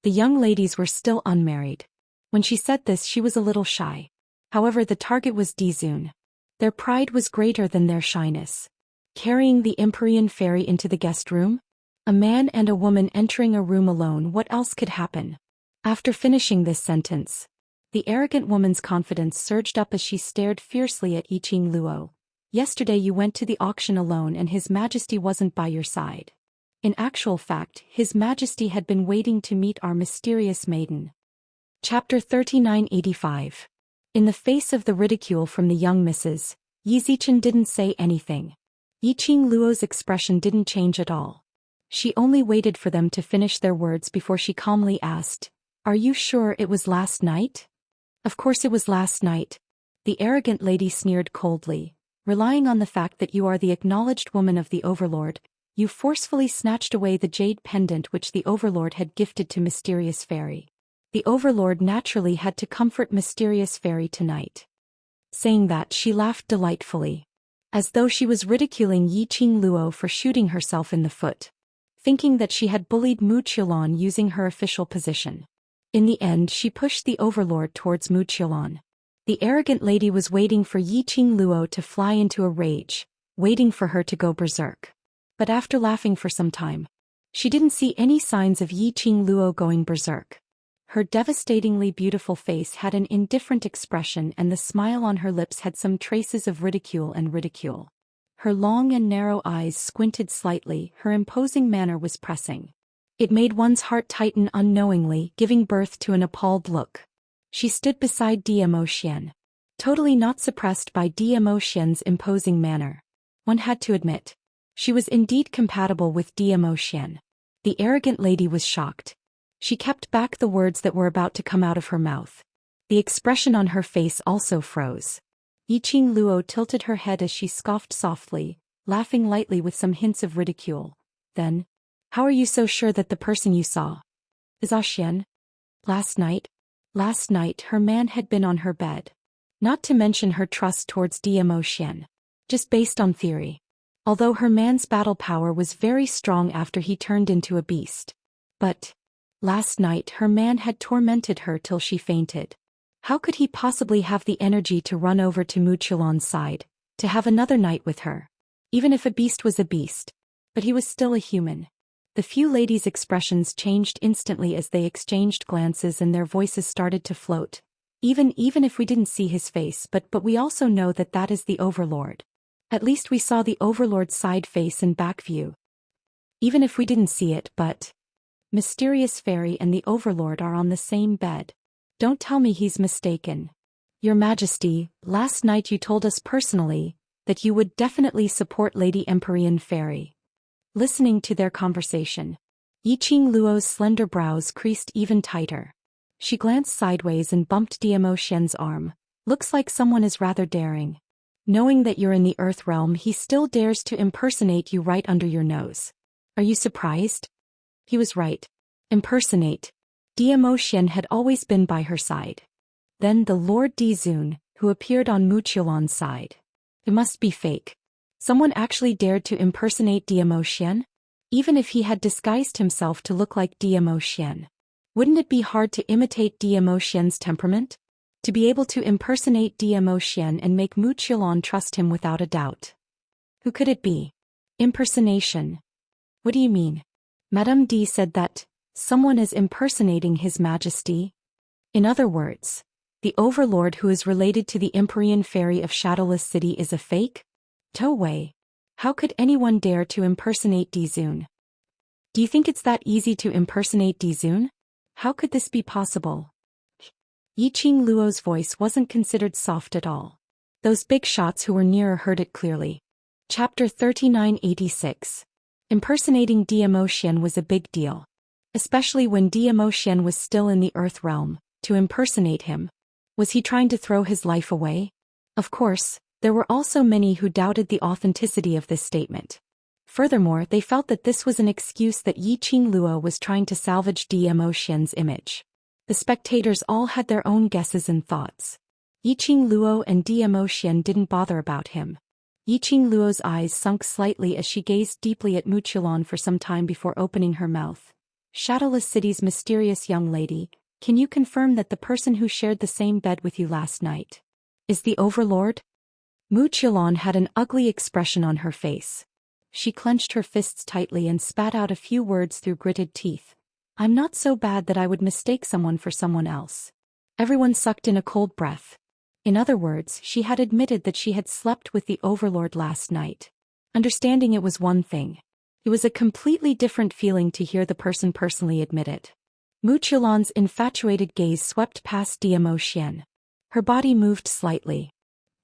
Speaker 1: The young ladies were still unmarried. When she said this, she was a little shy. However, the target was Dizun. Their pride was greater than their shyness. Carrying the Empyrean Fairy into the guest room? A man and a woman entering a room alone, what else could happen? After finishing this sentence, the arrogant woman's confidence surged up as she stared fiercely at Yiqing Luo. Yesterday you went to the auction alone and His Majesty wasn't by your side. In actual fact, His Majesty had been waiting to meet our mysterious maiden. Chapter 3985. In the face of the ridicule from the young misses, Yi Zichen didn't say anything. Yiqing Luo's expression didn't change at all. She only waited for them to finish their words before she calmly asked, "Are you sure it was last night?" "Of course it was last night." The arrogant lady sneered coldly. "Relying on the fact that you are the acknowledged woman of the Overlord, you forcefully snatched away the jade pendant which the Overlord had gifted to Mysterious Fairy. The Overlord naturally had to comfort Mysterious Fairy tonight." Saying that, she laughed delightfully, as though she was ridiculing Yiqing Luo for shooting herself in the foot, thinking that she had bullied Wuxia using her official position. In the end, she pushed the Overlord towards Wuxia. The arrogant lady was waiting for Yiqing Luo to fly into a rage, waiting for her to go berserk. But after laughing for some time, she didn't see any signs of Yiqing Luo going berserk. Her devastatingly beautiful face had an indifferent expression, and the smile on her lips had some traces of ridicule. Her long and narrow eyes squinted slightly, her imposing manner was pressing. It made one's heart tighten unknowingly, giving birth to an appalled look. She stood beside Zhou Xian, totally not suppressed by Zhou Xian's imposing manner. One had to admit, she was indeed compatible with Zhou Xian. The arrogant lady was shocked. She kept back the words that were about to come out of her mouth. The expression on her face also froze. Yiqing Luo tilted her head as she scoffed softly, laughing lightly with some hints of ridicule. Then, how are you so sure that the person you saw is Zhou Xian? Last night her man had been on her bed. Not to mention her trust towards Dmo Xian. Just based on theory. Although her man's battle power was very strong after he turned into a beast. But last night her man had tormented her till she fainted. How could he possibly have the energy to run over to Wuxia's side, to have another night with her? Even if a beast was a beast. But he was still a human. The few ladies' expressions changed instantly as they exchanged glances and their voices started to float. Even if we didn't see his face, but we also know that is the Overlord. At least we saw the Overlord's side face and back view. Even if we didn't see it, but Mysterious Fairy and the Overlord are on the same bed. Don't tell me he's mistaken. Your Majesty, last night you told us personally that you would definitely support Lady Empyrean Fairy. Listening to their conversation, Yiqing Luo's slender brows creased even tighter. She glanced sideways and bumped Dmo Xian's arm. Looks like someone is rather daring. Knowing that you're in the Earth realm, he still dares to impersonate you right under your nose. Are you surprised? He was right. Impersonate. Dmo Xian had always been by her side. Then the Lord Dizun, who appeared on Wuxia's side. It must be fake. Someone actually dared to impersonate Dmo Xian? Even if he had disguised himself to look like Dmo Xian. Wouldn't it be hard to imitate Dmo Xian's temperament? To be able to impersonate Dmo Xian and make Wuxia trust him without a doubt. Who could it be? Impersonation. What do you mean? Madame D said that someone is impersonating His Majesty. In other words, the Overlord who is related to the Empyrean Fairy of Shadowless City is a fake? Wei. How could anyone dare to impersonate Dizun? Do you think it's that easy to impersonate Dizun? How could this be possible? Yiqing Luo's voice wasn't considered soft at all. Those big shots who were nearer heard it clearly. Chapter 3986. Impersonating Dmo Xian was a big deal. Especially when Dmo Xian was still in the Earth realm. To impersonate him. Was he trying to throw his life away? Of course, there were also many who doubted the authenticity of this statement. Furthermore, they felt that this was an excuse that Yiqing Luo was trying to salvage Dmo Xian's image. The spectators all had their own guesses and thoughts. Yiqing Luo and Dmo Xian didn't bother about him. Yiqing Luo's eyes sunk slightly as she gazed deeply at Wuxia for some time before opening her mouth. Shadowless City's mysterious young lady, can you confirm that the person who shared the same bed with you last night is the Overlord? Wuxia had an ugly expression on her face. She clenched her fists tightly and spat out a few words through gritted teeth. I'm not so bad that I would mistake someone for someone else. Everyone sucked in a cold breath. In other words, she had admitted that she had slept with the Overlord last night. Understanding it was one thing. It was a completely different feeling to hear the person personally admit it. Wuxia's infatuated gaze swept past Dmo Xian. Her body moved slightly.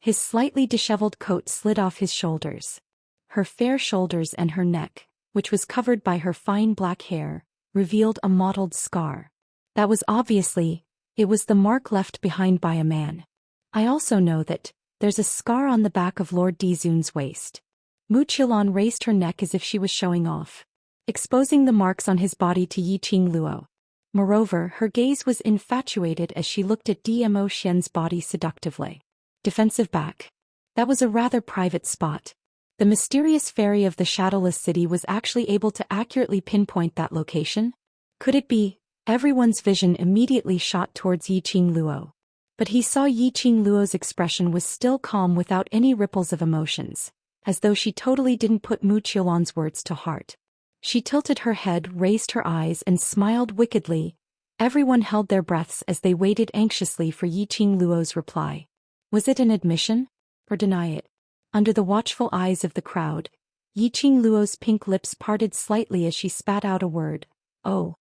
Speaker 1: His slightly disheveled coat slid off his shoulders. Her fair shoulders and her neck, which was covered by her fine black hair, revealed a mottled scar. That was obviously, it was the mark left behind by a man. I also know that there's a scar on the back of Lord Dizun's waist. Wuxia raised her neck as if she was showing off, exposing the marks on his body to Yiqing Luo. Moreover, her gaze was infatuated as she looked at Dmo Xian's body seductively. Defensive back. That was a rather private spot. The mysterious fairy of the Shadowless City was actually able to accurately pinpoint that location? Could it be? Everyone's vision immediately shot towards Yiqing Luo. But he saw Yiqing Luo's expression was still calm without any ripples of emotions, as though she totally didn't put Wuxia's words to heart. She tilted her head, raised her eyes and smiled wickedly. Everyone held their breaths as they waited anxiously for Yiqing Luo's reply. Was it an admission? Or deny it? Under the watchful eyes of the crowd, Yiqing Luo's pink lips parted slightly as she spat out a word. Oh.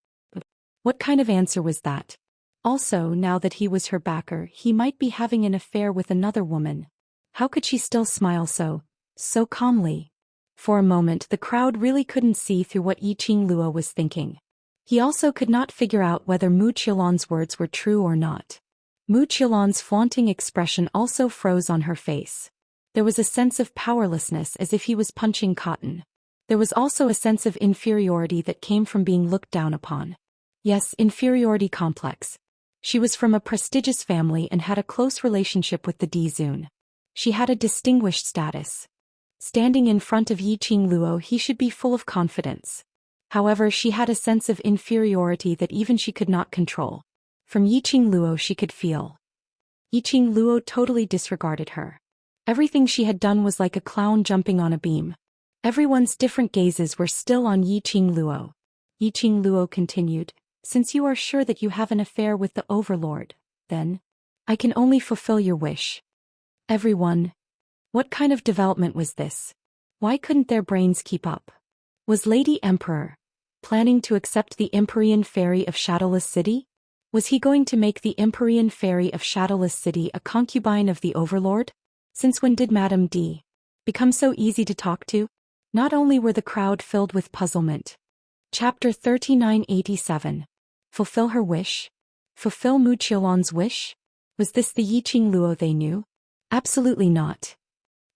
Speaker 1: What kind of answer was that? Also, now that he was her backer, he might be having an affair with another woman. How could she still smile so calmly? For a moment the crowd really couldn't see through what Yiqing Luo was thinking. He also could not figure out whether Mu Qiulan's words were true or not. Mu Qiulan's flaunting expression also froze on her face. There was a sense of powerlessness as if he was punching cotton. There was also a sense of inferiority that came from being looked down upon. Yes, inferiority complex. She was from a prestigious family and had a close relationship with the Dizun. She had a distinguished status. Standing in front of Yiqing Luo, he should be full of confidence. However, she had a sense of inferiority that even she could not control. From Yiqing Luo she could feel. Yiqing Luo totally disregarded her. Everything she had done was like a clown jumping on a beam. Everyone's different gazes were still on Yiqing Luo. Yiqing Luo continued, "Since you are sure that you have an affair with the Overlord, then I can only fulfill your wish." Everyone. What kind of development was this? Why couldn't their brains keep up? Was Lady Emperor planning to accept the Empyrean Fairy of Shadowless City? Was he going to make the Empyrean Fairy of Shadowless City a concubine of the Overlord? Since when did Madame D become so easy to talk to? Not only were the crowd filled with puzzlement. Chapter 3987. Fulfill her wish? Fulfill Mu Qiulan's wish? Was this the Yiqing Luo they knew? Absolutely not.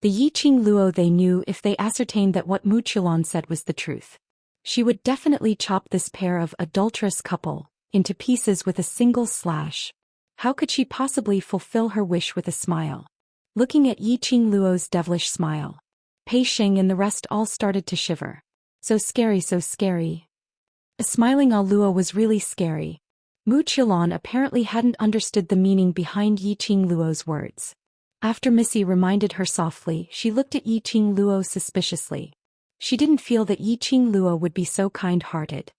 Speaker 1: The Yiqing Luo they knew if they ascertained that what Mu Qiulan said was the truth. She would definitely chop this pair of adulterous couple into pieces with a single slash. How could she possibly fulfill her wish with a smile? Looking at Yiqing Luo's devilish smile, Pei Xing and the rest all started to shiver. So scary, so scary. A smiling Luo was really scary. Mu Qiulan apparently hadn't understood the meaning behind Yiqing Luo's words. After Missy reminded her softly, she looked at Yiqing Luo suspiciously. She didn't feel that Yiqing Luo would be so kind-hearted.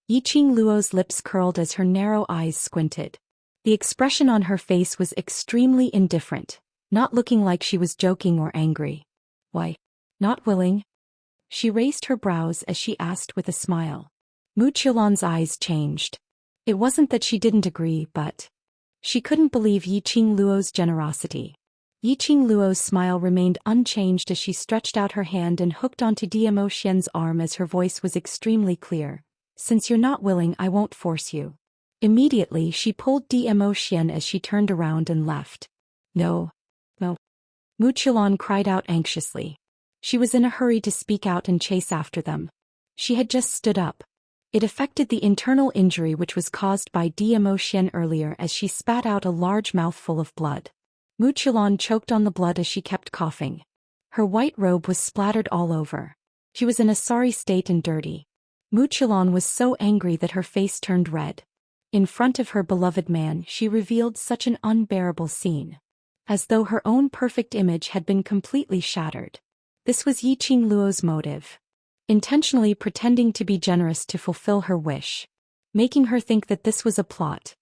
Speaker 1: Yiqing Luo's lips curled as her narrow eyes squinted. The expression on her face was extremely indifferent, not looking like she was joking or angry. Why? Not willing? She raised her brows as she asked with a smile. Mu Qiulan's eyes changed. It wasn't that she didn't agree, but she couldn't believe Yiqing Luo's generosity. Yiqing Luo's smile remained unchanged as she stretched out her hand and hooked onto Zhou Xian's arm as her voice was extremely clear. "Since you're not willing, I won't force you." Immediately she pulled Zhou Xian as she turned around and left. No. No. Mu Qiulan cried out anxiously. She was in a hurry to speak out and chase after them. She had just stood up. It affected the internal injury which was caused by Zhou Xian earlier as she spat out a large mouthful of blood. Mu Qiulan choked on the blood as she kept coughing. Her white robe was splattered all over. She was in a sorry state and dirty. Mu Qiulan was so angry that her face turned red. In front of her beloved man she revealed such an unbearable scene. As though her own perfect image had been completely shattered. This was Yiqing Luo's motive. Intentionally pretending to be generous to fulfill her wish. Making her think that this was a plot.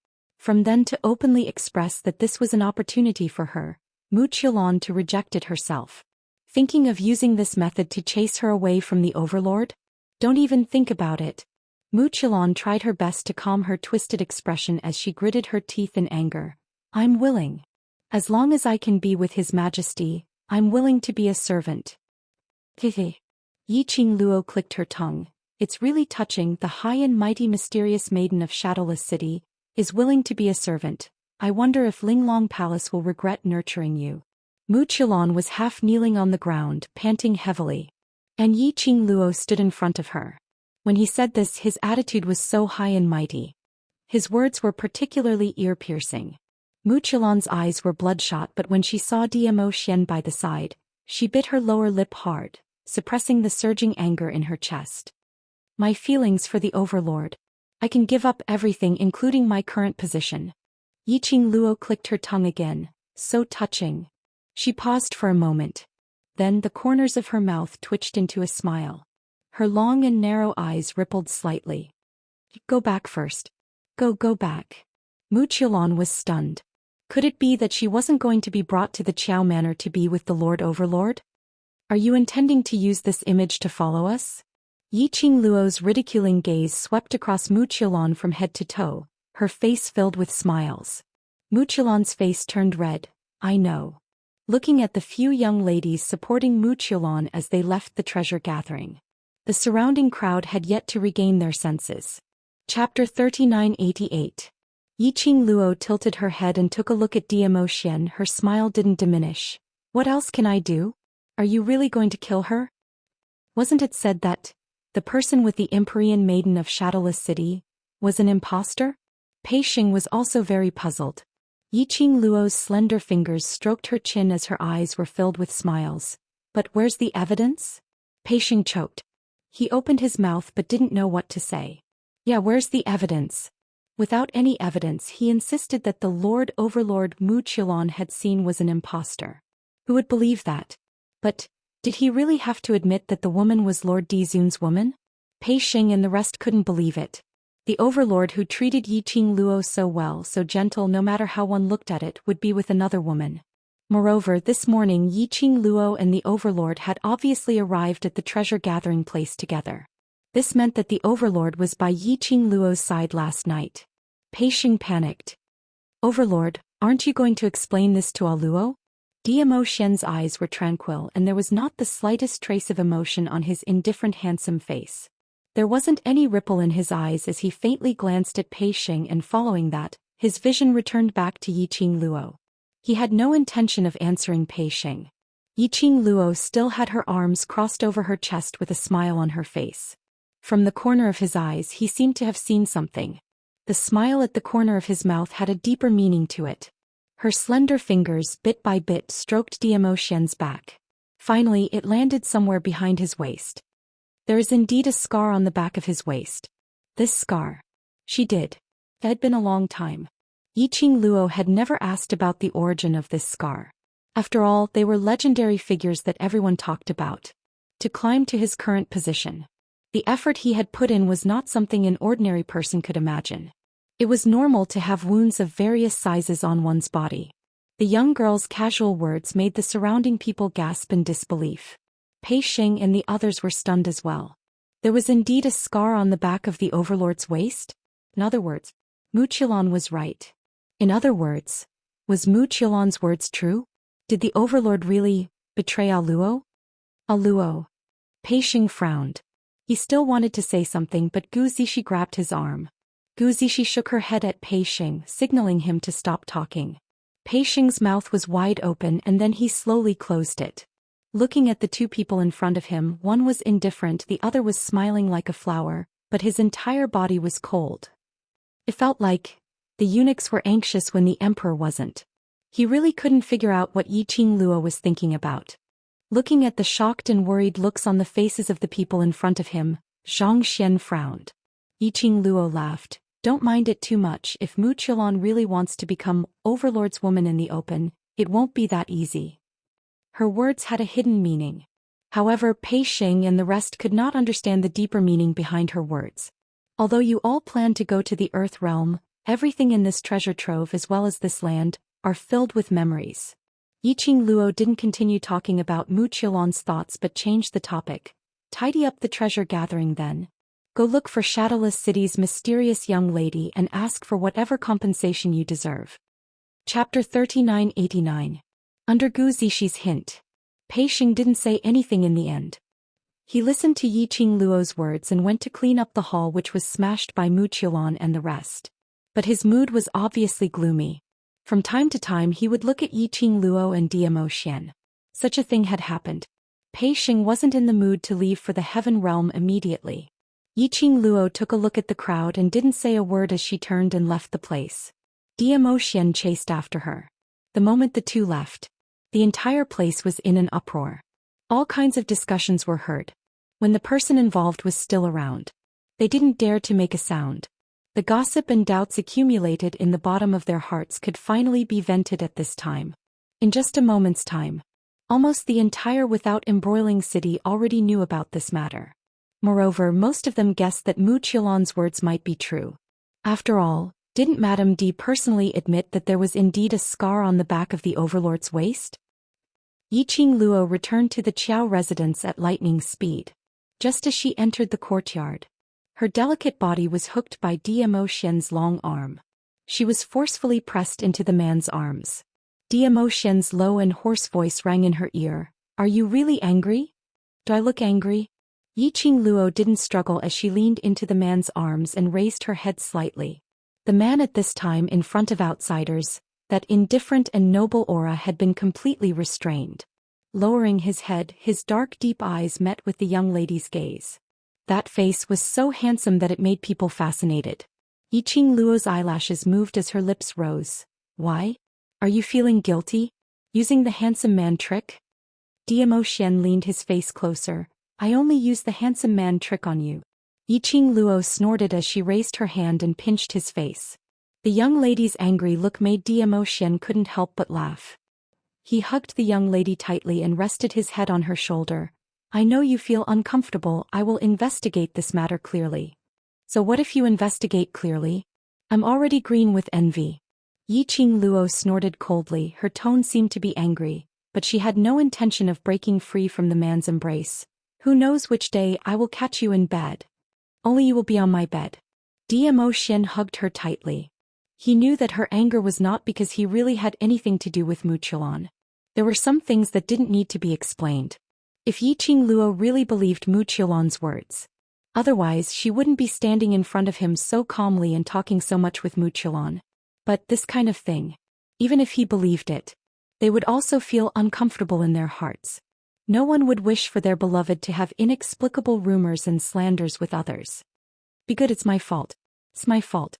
Speaker 1: From then to openly express that this was an opportunity for her, Mu Qiulan to reject it herself. Thinking of using this method to chase her away from the Overlord? Don't even think about it. Mu Qiulan tried her best to calm her twisted expression as she gritted her teeth in anger. "I'm willing. As long as I can be with His Majesty, I'm willing to be a servant." Hehe. Yiqing Luo clicked her tongue. "It's really touching. The high and mighty mysterious maiden of Shadowless City is willing to be a servant. I wonder if Linglong Palace will regret nurturing you." Mu Qiulan was half kneeling on the ground, panting heavily. And Yiqing Luo stood in front of her. When he said this, his attitude was so high and mighty. His words were particularly ear-piercing. Mu Qiulan's eyes were bloodshot, but when she saw Zhou Xian by the side, she bit her lower lip hard, suppressing the surging anger in her chest. "My feelings for the Overlord. I can give up everything including my current position." Yiqing Luo clicked her tongue again. So touching. She paused for a moment. Then the corners of her mouth twitched into a smile. Her long and narrow eyes rippled slightly. "Go back first. Go back." Mu Qiulan was stunned. Could it be that she wasn't going to be brought to the Qiao Manor to be with the Lord Overlord? "Are you intending to use this image to follow us?" Yiqing Luo's ridiculing gaze swept across Mu Qiulan from head to toe, her face filled with smiles. Mu Qiulan's face turned red. "I know." Looking at the few young ladies supporting Mu Qiulan as they left the treasure gathering. The surrounding crowd had yet to regain their senses. Chapter 3988. Yiqing Luo tilted her head and took a look at Zhou Xian. Her smile didn't diminish. What else can I do? Are you really going to kill her? Wasn't it said that the person with the Empyrean Maiden of Shadowless City was an imposter? Pei Xing was also very puzzled. Yiqing Luo's slender fingers stroked her chin as her eyes were filled with smiles. But where's the evidence? Pei Xing choked. He opened his mouth but didn't know what to say. Yeah, where's the evidence? Without any evidence, he insisted that the Lord Overlord Mu Qilon had seen was an imposter. Who would believe that? But did he really have to admit that the woman was Lord Dizun's woman? Pei Xing and the rest couldn't believe it. The Overlord who treated Yiqing Luo so well, so gentle no matter how one looked at it, would be with another woman. Moreover, this morning Yiqing Luo and the Overlord had obviously arrived at the treasure-gathering place together. This meant that the Overlord was by Yiqing Luo's side last night. Pei Xing panicked. Overlord, aren't you going to explain this to Luo? Zhou Xian's eyes were tranquil and there was not the slightest trace of emotion on his indifferent handsome face. There wasn't any ripple in his eyes as he faintly glanced at Pei Xing, and following that, his vision returned back to Yiqing Luo. He had no intention of answering Pei Xing. Yiqing Luo still had her arms crossed over her chest with a smile on her face. From the corner of his eyes he seemed to have seen something. The smile at the corner of his mouth had a deeper meaning to it. Her slender fingers bit by bit stroked Zhou Xian's back. Finally it landed somewhere behind his waist. There is indeed a scar on the back of his waist. This scar. She did. It had been a long time. Yiqing Luo had never asked about the origin of this scar. After all, they were legendary figures that everyone talked about. To climb to his current position, the effort he had put in was not something an ordinary person could imagine. It was normal to have wounds of various sizes on one's body. The young girl's casual words made the surrounding people gasp in disbelief. Pei Xing and the others were stunned as well. There was indeed a scar on the back of the Overlord's waist? In other words, Mu Qilon was right. In other words, was Mu Qilon's words true? Did the Overlord really betray Luo? Luo. Pei Xing frowned. He still wanted to say something, but Gu Zixi grabbed his arm. Gu Zixi shook her head at Pei Xing, signaling him to stop talking. Pei Xing's mouth was wide open and then he slowly closed it. Looking at the two people in front of him, one was indifferent, the other was smiling like a flower, but his entire body was cold. It felt like the eunuchs were anxious when the emperor wasn't. He really couldn't figure out what Yiqing Luo was thinking about. Looking at the shocked and worried looks on the faces of the people in front of him, Zhou Xian frowned. Yiqing Luo laughed. Don't mind it too much. If Mu Qilon really wants to become Overlord's woman in the open, it won't be that easy. Her words had a hidden meaning. However, Pei Xing and the rest could not understand the deeper meaning behind her words. Although you all plan to go to the Earth realm, everything in this treasure trove as well as this land are filled with memories. Yiqing Luo didn't continue talking about Mu Qilon's thoughts but changed the topic. Tidy up the treasure gathering then. Go look for Shadowless City's mysterious young lady and ask for whatever compensation you deserve. Chapter 3989. Under Gu Zixi's hint, Pei Xing didn't say anything in the end. He listened to Yiqing Luo's words and went to clean up the hall which was smashed by Mu Qilon and the rest. But his mood was obviously gloomy. From time to time he would look at Yiqing Luo and Zhou Xian. Such a thing had happened. Pei Xing wasn't in the mood to leave for the Heaven Realm immediately. Yiqing Luo took a look at the crowd and didn't say a word as she turned and left the place. Zhou Xian chased after her. The moment the two left, the entire place was in an uproar. All kinds of discussions were heard. When the person involved was still around, they didn't dare to make a sound. The gossip and doubts accumulated in the bottom of their hearts could finally be vented at this time. In just a moment's time, almost the entire without embroiling city already knew about this matter. Moreover, most of them guessed that Mu Qilon's words might be true. After all, didn't Madame D personally admit that there was indeed a scar on the back of the Overlord's waist? Yiqing Luo returned to the Qiao residence at lightning speed. Just as she entered the courtyard, her delicate body was hooked by Zhou Xian's long arm. She was forcefully pressed into the man's arms. Zhou Xian's low and hoarse voice rang in her ear. Are you really angry? Do I look angry? Yiqing Luo didn't struggle as she leaned into the man's arms and raised her head slightly. The man at this time in front of outsiders, that indifferent and noble aura had been completely restrained. Lowering his head, his dark deep eyes met with the young lady's gaze. That face was so handsome that it made people fascinated. Yiqing Luo's eyelashes moved as her lips rose. Why? Are you feeling guilty? Using the handsome man trick? Zhou Xian leaned his face closer. I only used the handsome man trick on you. Yiqing Luo snorted as she raised her hand and pinched his face. The young lady's angry look made Zhou Xian couldn't help but laugh. He hugged the young lady tightly and rested his head on her shoulder. I know you feel uncomfortable. I will investigate this matter clearly. So what if you investigate clearly? I'm already green with envy. Yiqing Luo snorted coldly. Her tone seemed to be angry, but she had no intention of breaking free from the man's embrace. Who knows which day I will catch you in bed? Only you will be on my bed. Zhou Xian hugged her tightly. He knew that her anger was not because he really had anything to do with Muqilan. There were some things that didn't need to be explained. If Yiqing Luo really believed Muqilan's words. Otherwise she wouldn't be standing in front of him so calmly and talking so much with Muqilan. But this kind of thing. Even if he believed it, they would also feel uncomfortable in their hearts. No one would wish for their beloved to have inexplicable rumors and slanders with others. Be good, it's my fault. It's my fault.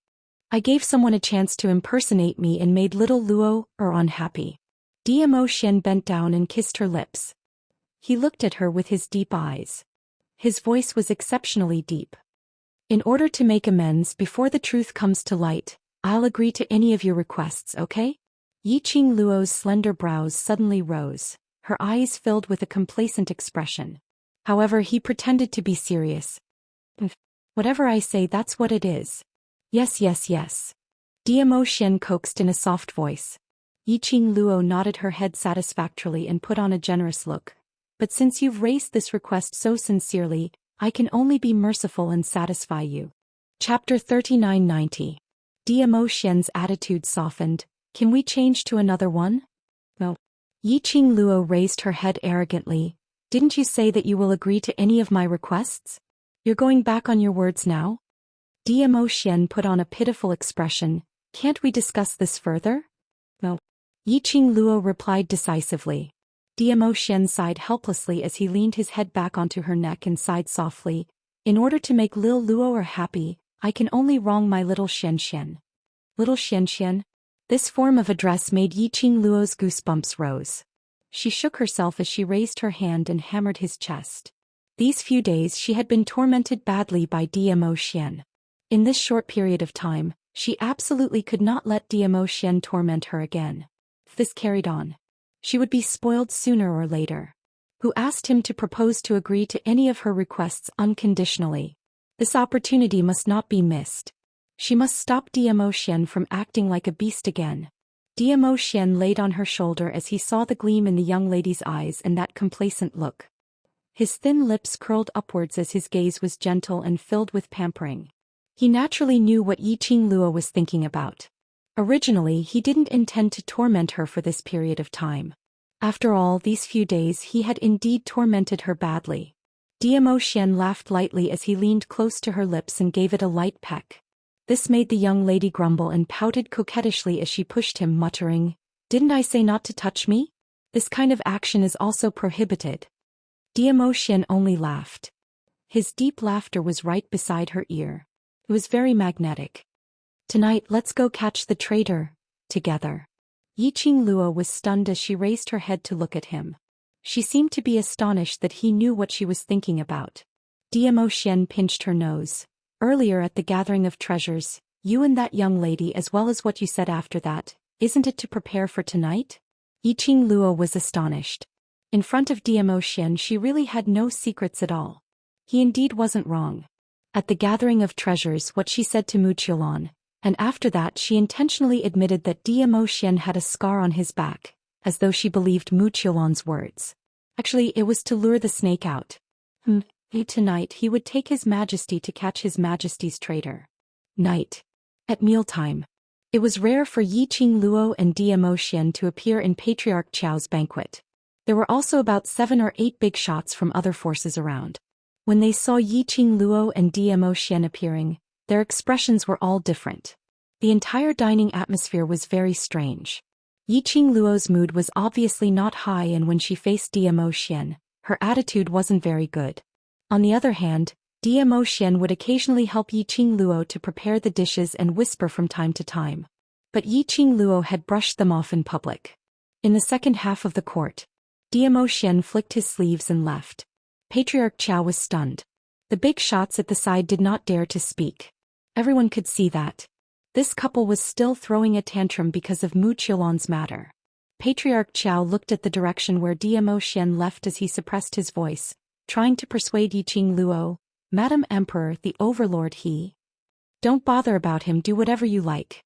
Speaker 1: I gave someone a chance to impersonate me and made little Luo unhappy. Zhou Xian bent down and kissed her lips. He looked at her with his deep eyes. His voice was exceptionally deep. In order to make amends before the truth comes to light, I'll agree to any of your requests, okay? Yiqing Luo's slender brows suddenly rose, her eyes filled with a complacent expression. However, he pretended to be serious. Whatever I say, that's what it is. Yes, yes, yes. Zhou Xian coaxed in a soft voice. Yiqing Luo nodded her head satisfactorily and put on a generous look. But since you've raised this request so sincerely, I can only be merciful and satisfy you. Chapter 3990. Zhou Xian's attitude softened. Can we change to another one? No. Yiqing Luo raised her head arrogantly. Didn't you say that you will agree to any of my requests? You're going back on your words now? Zhou Xian put on a pitiful expression. Can't we discuss this further? No. Yiqing Luo replied decisively. Zhou Xian sighed helplessly as he leaned his head back onto her neck and sighed softly. In order to make Lil Luo happy, I can only wrong my little Xianxian. Little Xianxian? This form of address made Yiqing Luo's goosebumps rose. She shook herself as she raised her hand and hammered his chest. These few days she had been tormented badly by Zhou Xian. In this short period of time, she absolutely could not let Zhou Xian torment her again. If this carried on, she would be spoiled sooner or later. Who asked him to propose to agree to any of her requests unconditionally? This opportunity must not be missed. She must stop Zhou Xian from acting like a beast again. Zhou Xian laid on her shoulder as he saw the gleam in the young lady's eyes and that complacent look. His thin lips curled upwards as his gaze was gentle and filled with pampering. He naturally knew what Yiqing Luo was thinking about. Originally, he didn't intend to torment her for this period of time. After all, these few days he had indeed tormented her badly. Zhou Xian laughed lightly as he leaned close to her lips and gave it a light peck. This made the young lady grumble and pouted coquettishly as she pushed him, muttering, "Didn't I say not to touch me? This kind of action is also prohibited." Zhou Xian only laughed. His deep laughter was right beside her ear. It was very magnetic. "Tonight let's go catch the traitor, together." Yiqing Luo was stunned as she raised her head to look at him. She seemed to be astonished that he knew what she was thinking about. Zhou Xian pinched her nose. "Earlier at the gathering of treasures, you and that young lady, as well as what you said after that, isn't it to prepare for tonight?" Yiqing Luo was astonished. In front of Zhou Xian she really had no secrets at all. He indeed wasn't wrong. At the gathering of treasures, what she said to Muqilan, and after that she intentionally admitted that Zhou Xian had a scar on his back, as though she believed Muqilan's words. Actually, it was to lure the snake out. Tonight he would take His Majesty to catch His Majesty's traitor. Night. At mealtime. It was rare for Yiqing Luo and Zhou Xian to appear in Patriarch Qiao's banquet. There were also about 7 or 8 big shots from other forces around. When they saw Yiqing Luo and Dmo Xian appearing, their expressions were all different. The entire dining atmosphere was very strange. Yiqing Luo's mood was obviously not high, and when she faced Dmo Xian, her attitude wasn't very good. On the other hand, Dmo Xian would occasionally help Yiqing Luo to prepare the dishes and whisper from time to time. But Yiqing Luo had brushed them off in public. In the second half of the court, Dmo Xian flicked his sleeves and left. Patriarch Qiao was stunned. The big shots at the side did not dare to speak. Everyone could see that this couple was still throwing a tantrum because of Mu Qiulan's matter. Patriarch Qiao looked at the direction where Dmo Xian left as he suppressed his voice, trying to persuade Yiqing Luo, "Madam Emperor, the overlord Don't bother about him, do whatever you like."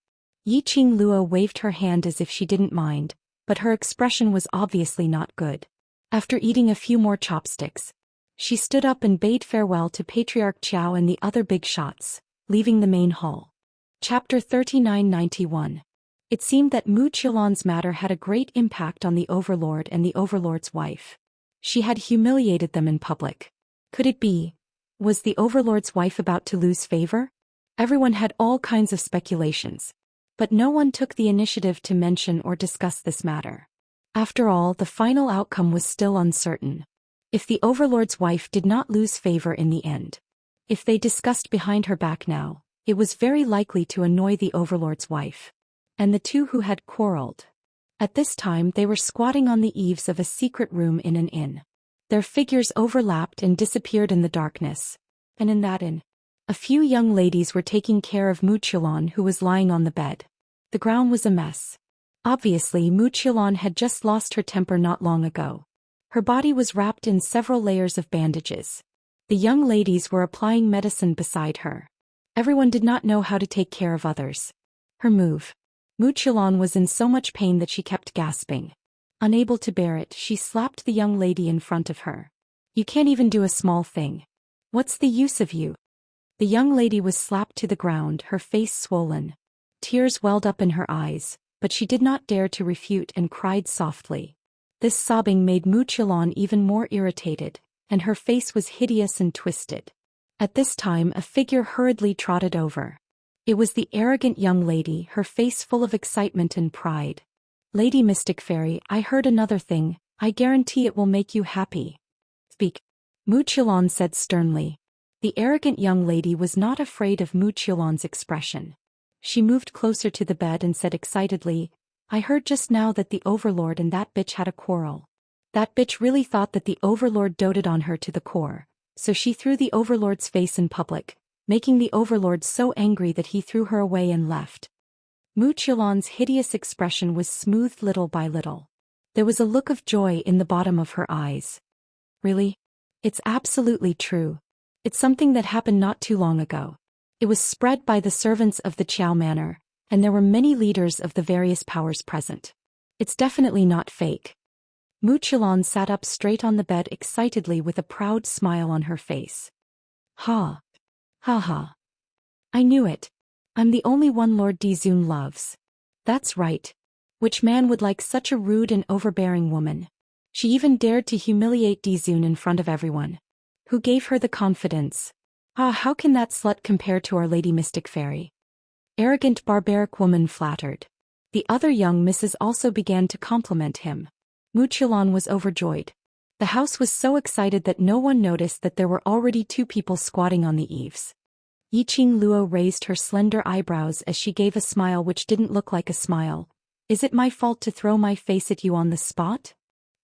Speaker 1: Yiqing Luo waved her hand as if she didn't mind, but her expression was obviously not good. After eating a few more chopsticks, she stood up and bade farewell to Patriarch Qiao and the other big shots, leaving the main hall. Chapter 3991. It seemed that Mu Qiulan's matter had a great impact on the overlord and the overlord's wife. She had humiliated them in public. Could it be? Was the overlord's wife about to lose favor? Everyone had all kinds of speculations. But no one took the initiative to mention or discuss this matter. After all, the final outcome was still uncertain. If the overlord's wife did not lose favor in the end, if they discussed behind her back now, it was very likely to annoy the overlord's wife. And the two who had quarreled. At this time they were squatting on the eaves of a secret room in an inn. Their figures overlapped and disappeared in the darkness. And in that inn, a few young ladies were taking care of Mu Qiulan, who was lying on the bed. The ground was a mess. Obviously, Mu Qiulan had just lost her temper not long ago. Her body was wrapped in several layers of bandages. The young ladies were applying medicine beside her. Everyone did not know how to take care of others. Her move. Mu Qiulan was in so much pain that she kept gasping. Unable to bear it, she slapped the young lady in front of her. "You can't even do a small thing. What's the use of you?" The young lady was slapped to the ground, her face swollen. Tears welled up in her eyes, but she did not dare to refute and cried softly. This sobbing made Mu Qiulan even more irritated, and her face was hideous and twisted. At this time a figure hurriedly trotted over. It was the arrogant young lady, her face full of excitement and pride. "Lady Mystic Fairy, I heard another thing. I guarantee it will make you happy. Speak," Mu Qiulan said sternly. The arrogant young lady was not afraid of Mu Qiulan's expression. She moved closer to the bed and said excitedly, "I heard just now that the overlord and that bitch had a quarrel. That bitch really thought that the overlord doted on her to the core, so she threw the overlord's face in public, making the overlord so angry that he threw her away and left." Mu Qiulan's hideous expression was smoothed little by little. There was a look of joy in the bottom of her eyes. "Really? It's absolutely true. It's something that happened not too long ago. It was spread by the servants of the Qiao Manor, and there were many leaders of the various powers present. It's definitely not fake." Mu Qiulan sat up straight on the bed excitedly with a proud smile on her face. "Ha! Ha ha! I knew it. I'm the only one Lord Dizun loves. That's right. Which man would like such a rude and overbearing woman? She even dared to humiliate Dizun in front of everyone. Who gave her the confidence? Ah, how can that slut compare to Our Lady Mystic Fairy?" Arrogant barbaric woman flattered. The other young misses also began to compliment him. Mu Qiulan was overjoyed. The house was so excited that no one noticed that there were already two people squatting on the eaves. Yiqing Luo raised her slender eyebrows as she gave a smile which didn't look like a smile. "Is it my fault to throw my face at you on the spot?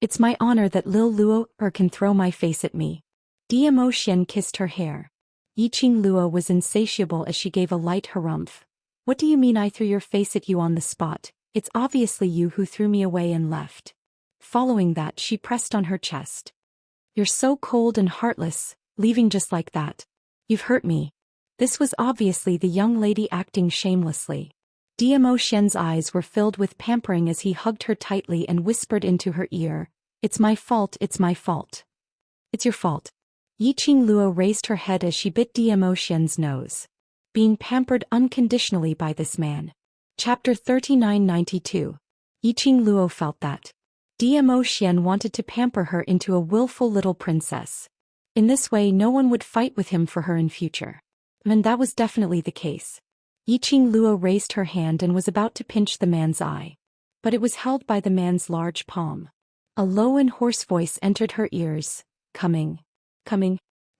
Speaker 1: It's my honor that Lil Luo can throw my face at me." Dmo Xian kissed her hair. Yiqing Luo was insatiable as she gave a light harumph. "What do you mean I threw your face at you on the spot? It's obviously you who threw me away and left." Following that, she pressed on her chest. "You're so cold and heartless, leaving just like that. You've hurt me." This was obviously the young lady acting shamelessly. Dmo Xian's eyes were filled with pampering as he hugged her tightly and whispered into her ear, "It's my fault, it's my fault." "It's your fault." Yiqing Luo raised her head as she bit Dmo Xian's nose. Being pampered unconditionally by this man. Chapter 3992. Yiqing Luo felt that Dmo Xian wanted to pamper her into a willful little princess. In this way no one would fight with him for her in future. And that was definitely the case. Yiqing Luo raised her hand and was about to pinch the man's eye. But it was held by the man's large palm. A low and hoarse voice entered her ears. Coming.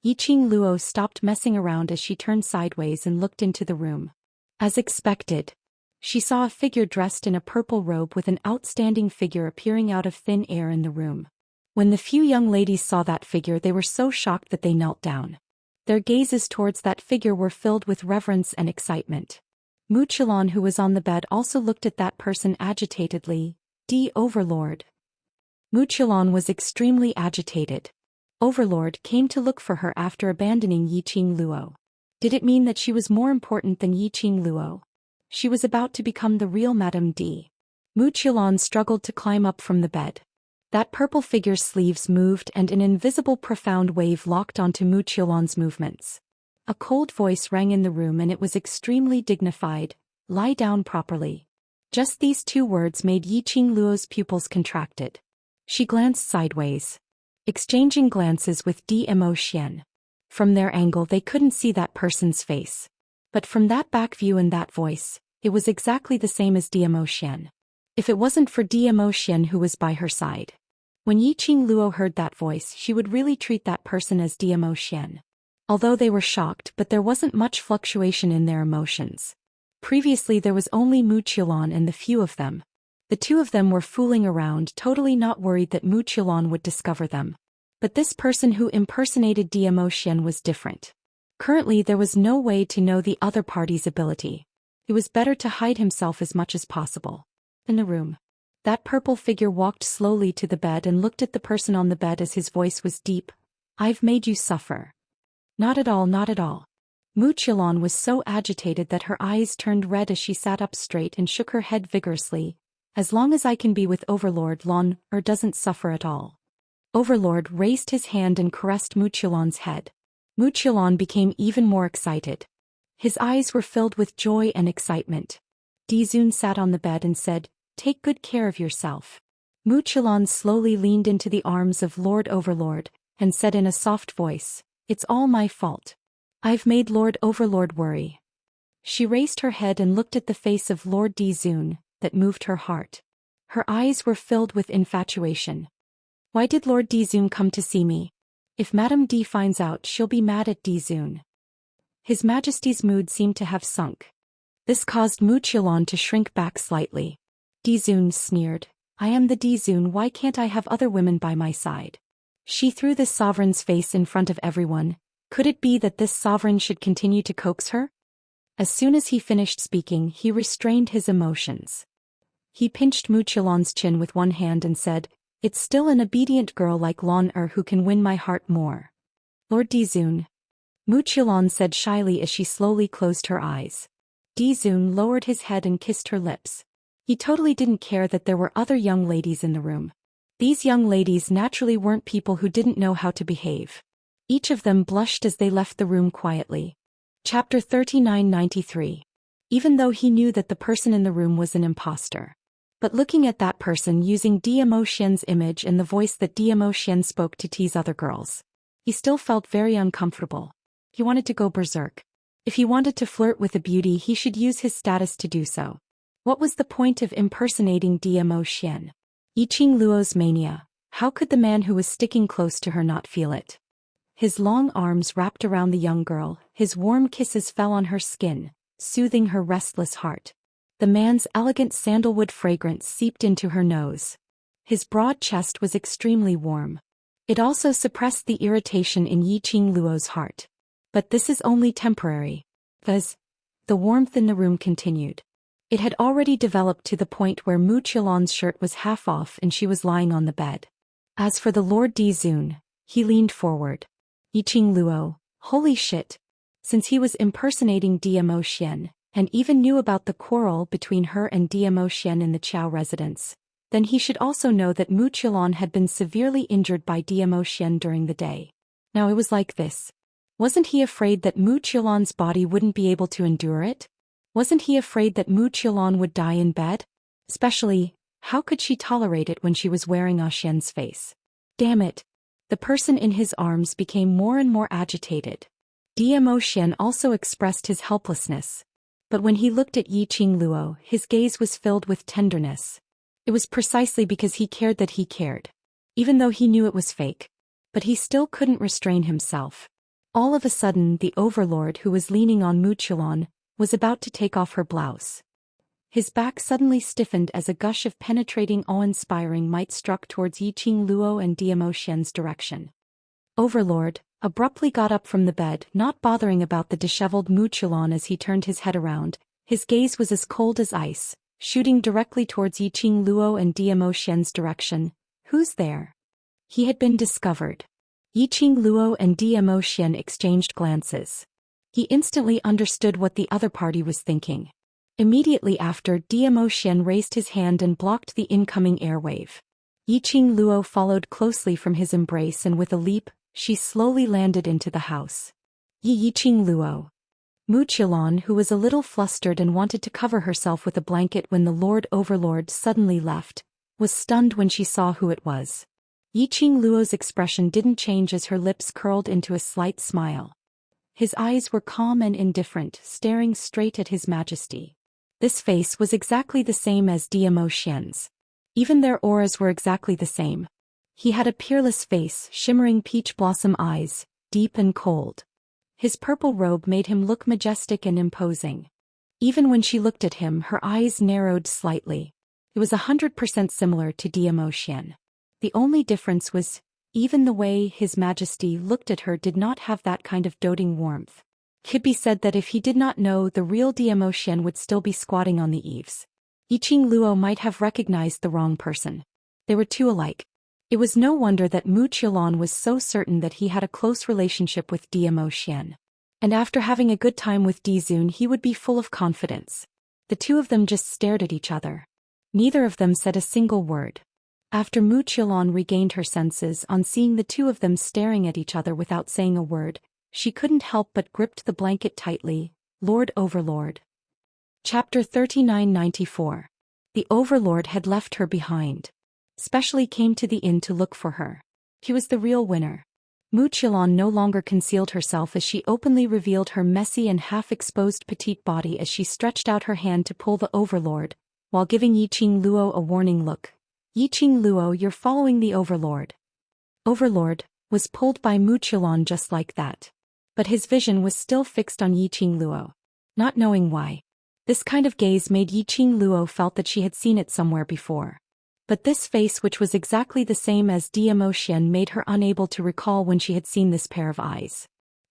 Speaker 1: Yiqing Luo stopped messing around as she turned sideways and looked into the room. As expected, she saw a figure dressed in a purple robe with an outstanding figure appearing out of thin air in the room. When the few young ladies saw that figure, they were so shocked that they knelt down. Their gazes towards that figure were filled with reverence and excitement. Mu Qilan, who was on the bed, also looked at that person agitatedly. Overlord. Mu Qilan was extremely agitated. Overlord came to look for her after abandoning Yiqing Luo. Did it mean that she was more important than Yiqing Luo? She was about to become the real Madame D. Mu Qilan struggled to climb up from the bed. That purple figure's sleeves moved and an invisible profound wave locked onto Mu Qilan's movements. A cold voice rang in the room and it was extremely dignified. Lie down properly. Just these two words made Yiqing Luo's pupils contracted. She glanced sideways, exchanging glances with Zhou Xian. From their angle they couldn't see that person's face. But from that back view and that voice, it was exactly the same as Zhou Xian. If it wasn't for Zhou Xian who was by her side. When Yiqing Luo heard that voice, she would really treat that person as Zhou Xian. Although they were shocked, but there wasn't much fluctuation in their emotions. Previously there was only Mu Qilan and the few of them. The two of them were fooling around, totally not worried that Mu Qilan would discover them. But this person who impersonated Zhou Xian was different. Currently there was no way to know the other party's ability. It was better to hide himself as much as possible. In the room, that purple figure walked slowly to the bed and looked at the person on the bed as his voice was deep. I've made you suffer. Not at all, not at all. Mu Qilan was so agitated that her eyes turned red as she sat up straight and shook her head vigorously. As long as I can be with Overlord, Lon doesn't suffer at all. Overlord raised his hand and caressed Mu Qilan's head. Mu Qilan became even more excited. His eyes were filled with joy and excitement. Dizun sat on the bed and said, Take good care of yourself. Mu Qilan slowly leaned into the arms of Lord Overlord, and said in a soft voice, It's all my fault. I've made Lord Overlord worry. She raised her head and looked at the face of Lord Dizun, that moved her heart. Her eyes were filled with infatuation. Why did Lord Dizun come to see me? If Madame D finds out, she'll be mad at Dizun. His Majesty's mood seemed to have sunk. This caused Mu Qilan to shrink back slightly. Dizun sneered, I am the Dizun, why can't I have other women by my side? She threw this sovereign's face in front of everyone. Could it be that this sovereign should continue to coax her? As soon as he finished speaking, he restrained his emotions. He pinched Mu Qilan's chin with one hand and said, It's still an obedient girl like Lon who can win my heart more. Lord Dizun. Mu Qilan said shyly as she slowly closed her eyes. Dizun lowered his head and kissed her lips. He totally didn't care that there were other young ladies in the room. These young ladies naturally weren't people who didn't know how to behave. Each of them blushed as they left the room quietly. Chapter 3993. Even though he knew that the person in the room was an imposter. But looking at that person using Zhou Xian's image and the voice that Zhou Xian spoke to tease other girls, he still felt very uncomfortable. He wanted to go berserk. If he wanted to flirt with a beauty, he should use his status to do so. What was the point of impersonating Zhou Xian? Yiqing Luo's mania. How could the man who was sticking close to her not feel it? His long arms wrapped around the young girl, his warm kisses fell on her skin, soothing her restless heart. The man's elegant sandalwood fragrance seeped into her nose. His broad chest was extremely warm. It also suppressed the irritation in Yiqing Luo's heart. But this is only temporary. The warmth in the room continued. It had already developed to the point where Mu Qilan's shirt was half off and she was lying on the bed. As for the Lord Dizun, he leaned forward. Yiqing Luo, holy shit. Since he was impersonating Zhou Xian, and even knew about the quarrel between her and Zhou Xian in the Chao residence, then he should also know that Mu Qilan had been severely injured by Zhou Xian during the day. Now it was like this. Wasn't he afraid that Mu Qilan's body wouldn't be able to endure it? Wasn't he afraid that Mu Qilan would die in bed? Especially, how could she tolerate it when she was wearing Xian's face? Damn it. The person in his arms became more and more agitated. Xian also expressed his helplessness. But when he looked at Yiqing Luo, his gaze was filled with tenderness. It was precisely because he cared that he cared. Even though he knew it was fake. But he still couldn't restrain himself. All of a sudden, the overlord who was leaning on Wuxia was about to take off her blouse. His back suddenly stiffened as a gush of penetrating awe-inspiring might struck towards Yiqing Luo and Xian's direction. Overlord abruptly got up from the bed, not bothering about the disheveled Wuxia as he turned his head around. His gaze was as cold as ice, shooting directly towards Yiqing Luo and Xian's direction. Who's there? He had been discovered. Yiqing Luo and Xian exchanged glances. He instantly understood what the other party was thinking. Immediately after, Xian raised his hand and blocked the incoming airwave. Yiqing Luo followed closely from his embrace, and with a leap, she slowly landed into the house. Yiqing Luo. Wuxia, who was a little flustered and wanted to cover herself with a blanket when the Lord Overlord suddenly left, was stunned when she saw who it was. Yiqing Luo's expression didn't change as her lips curled into a slight smile. His eyes were calm and indifferent, staring straight at His Majesty. This face was exactly the same as Xian's. Even their auras were exactly the same. He had a peerless face, shimmering peach blossom eyes, deep and cold. His purple robe made him look majestic and imposing. Even when she looked at him, her eyes narrowed slightly. It was 100% similar to Xian. The only difference was, even the way His Majesty looked at her did not have that kind of doting warmth. It could be said that if he did not know, the real Xian would still be squatting on the eaves. Yiqing Luo might have recognized the wrong person. They were too alike. It was no wonder that Wuxia was so certain that he had a close relationship with Xian. And after having a good time with Dizun, he would be full of confidence. The two of them just stared at each other. Neither of them said a single word. After Wuxia regained her senses on seeing the two of them staring at each other without saying a word, she couldn't help but gripped the blanket tightly. Lord Overlord. Chapter 3994. The Overlord had left her behind. Specially came to the inn to look for her. He was the real winner. Wuxia no longer concealed herself as she openly revealed her messy and half-exposed petite body as she stretched out her hand to pull the Overlord, while giving Yiqing Luo a warning look. Yiqing Luo, you're following the Overlord. Overlord was pulled by Wuxia just like that. But his vision was still fixed on Yiqing Luo. Not knowing why. This kind of gaze made Yiqing Luo felt that she had seen it somewhere before. But this face, which was exactly the same as Xian, made her unable to recall when she had seen this pair of eyes.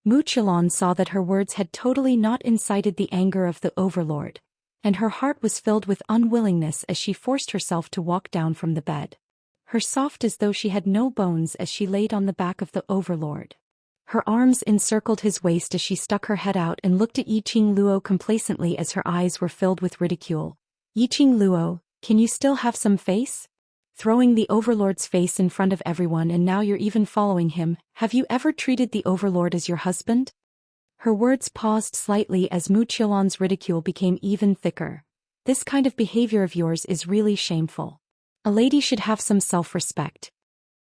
Speaker 1: Wuxia saw that her words had totally not incited the anger of the Overlord, and her heart was filled with unwillingness as she forced herself to walk down from the bed. Her soft as though she had no bones as she laid on the back of the Overlord. Her arms encircled his waist as she stuck her head out and looked at Yiqing Luo complacently as her eyes were filled with ridicule. Yiqing Luo, can you still have some face? Throwing the Overlord's face in front of everyone, and now you're even following him. Have you ever treated the Overlord as your husband? Her words paused slightly as Wuxia's ridicule became even thicker. This kind of behavior of yours is really shameful. A lady should have some self-respect.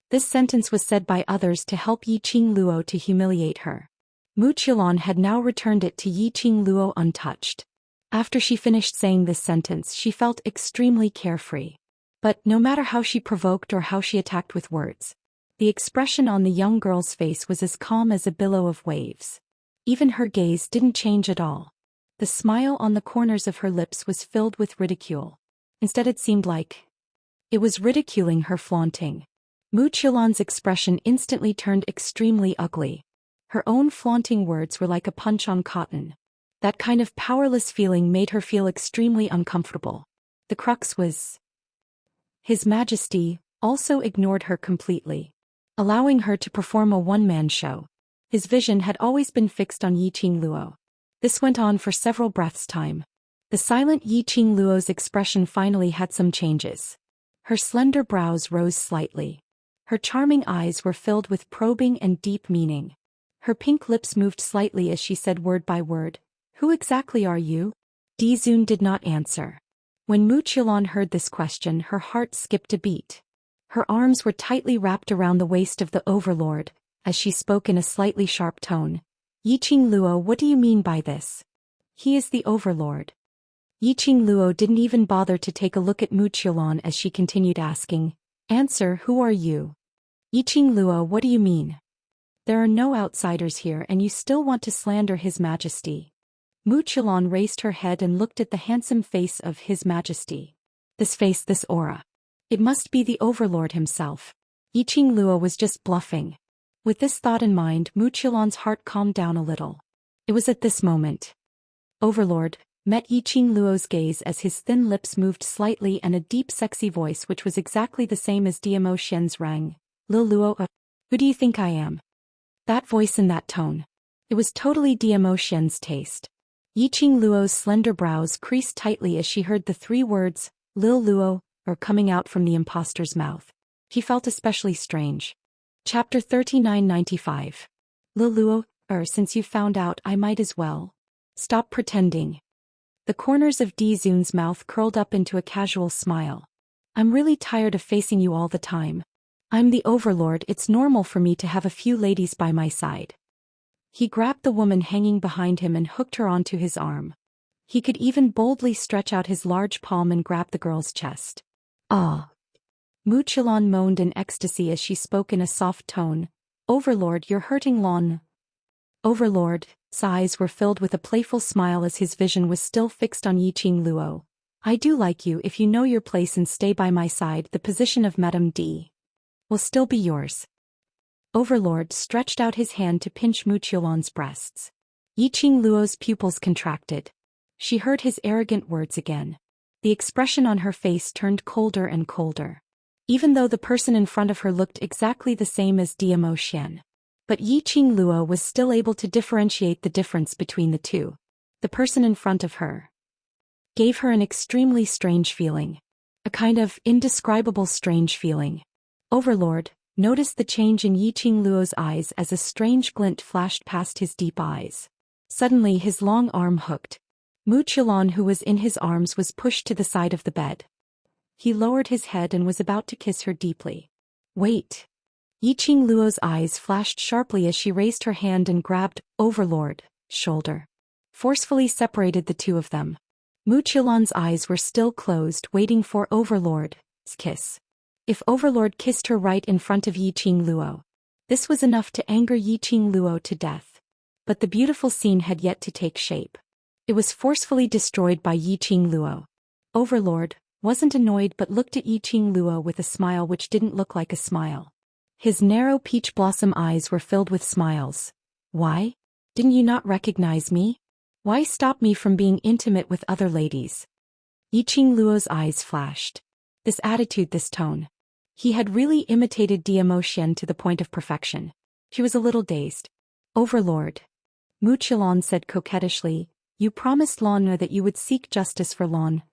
Speaker 1: This sentence was said by others to help Yiqing Luo to humiliate her. Wuxia had now returned it to Yiqing Luo untouched. After she finished saying this sentence, she felt extremely carefree. But no matter how she provoked or how she attacked with words, the expression on the young girl's face was as calm as a billow of waves. Even her gaze didn't change at all. The smile on the corners of her lips was filled with ridicule. Instead, it seemed like it was ridiculing her flaunting. Wuxia's expression instantly turned extremely ugly. Her own flaunting words were like a punch on cotton. That kind of powerless feeling made her feel extremely uncomfortable. The crux was His Majesty also ignored her completely, allowing her to perform a one-man show. His vision had always been fixed on Yiqing Luo. This went on for several breaths' time. The silent Yiqing Luo's expression finally had some changes. Her slender brows rose slightly. Her charming eyes were filled with probing and deep meaning. Her pink lips moved slightly as she said word by word, "Who exactly are you?" Dizun did not answer. When Wuxia heard this question, her heart skipped a beat. Her arms were tightly wrapped around the waist of the overlord, as she spoke in a slightly sharp tone. Yiqing Luo, what do you mean by this? He is the overlord. Yiqing Luo didn't even bother to take a look at Mu Qiulan as she continued asking, Answer, who are you? Yiqing Luo, what do you mean? There are no outsiders here and you still want to slander His Majesty. Mu Qiulan raised her head and looked at the handsome face of His Majesty. This face, this aura. It must be the overlord himself. Yiqing Luo was just bluffing. With this thought in mind, Mu Qiulan's heart calmed down a little. It was at this moment. Overlord met Yiqing Luo's gaze as his thin lips moved slightly and a deep sexy voice which was exactly the same as Diamo Xian's rang. Lil Luo, who do you think I am? That voice and that tone. It was totally Diamo Xian's taste. Yiqing Luo's slender brows creased tightly as she heard the three words, Lil Luo, coming out from the impostor's mouth. He felt especially strange. Chapter 3995. Lil Luo, since you found out I might as well. Stop pretending. The corners of Di Zun's mouth curled up into a casual smile. I'm really tired of facing you all the time. I'm the overlord, it's normal for me to have a few ladies by my side. He grabbed the woman hanging behind him and hooked her onto his arm. He could even boldly stretch out his large palm and grab the girl's chest. Ah. Mu Qiulan moaned in ecstasy as she spoke in a soft tone. Overlord, you're hurting Lon. Overlord's eyes were filled with a playful smile as his vision was still fixed on Yiqing Luo. I do like you. If you know your place and stay by my side, the position of Madame D will still be yours. Overlord stretched out his hand to pinch Mu Qiulan's breasts. Yiqing Luo's pupils contracted. She heard his arrogant words again. The expression on her face turned colder and colder. Even though the person in front of her looked exactly the same as Diamo Xian. But Yiqing Luo was still able to differentiate the difference between the two. The person in front of her gave her an extremely strange feeling. A kind of indescribable strange feeling. Overlord noticed the change in Yiqing Luo's eyes as a strange glint flashed past his deep eyes. Suddenly his long arm hooked. Mu Qiulan, who was in his arms, was pushed to the side of the bed. He lowered his head and was about to kiss her deeply. Wait. Yiqing Luo's eyes flashed sharply as she raised her hand and grabbed Overlord's shoulder. Forcefully separated the two of them. Mu Qiulan's eyes were still closed, waiting for Overlord's kiss. If Overlord kissed her right in front of Yiqing Luo, this was enough to anger Yiqing Luo to death. But the beautiful scene had yet to take shape. It was forcefully destroyed by Yiqing Luo. Overlord wasn't annoyed but looked at Yiqing Luo with a smile which didn't look like a smile. His narrow peach blossom eyes were filled with smiles. Why? Didn't you not recognize me? Why stop me from being intimate with other ladies? Yiqing Luo's eyes flashed. This attitude, this tone. He had really imitated Diamo Xian to the point of perfection. She was a little dazed. Overlord. Mu Qiulan said coquettishly, you promised Lon that you would seek justice for Lon.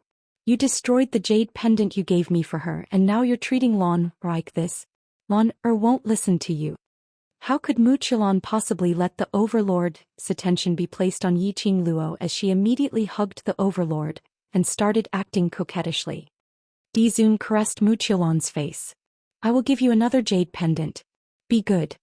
Speaker 1: You destroyed the jade pendant you gave me for her and now you're treating Lon like this. Lon won't listen to you. How could Mu Qiulan possibly let the Overlord's attention be placed on Yiqing Luo as she immediately hugged the Overlord and started acting coquettishly? Di Zun caressed Mu Qiulan's face. I will give you another jade pendant. Be good.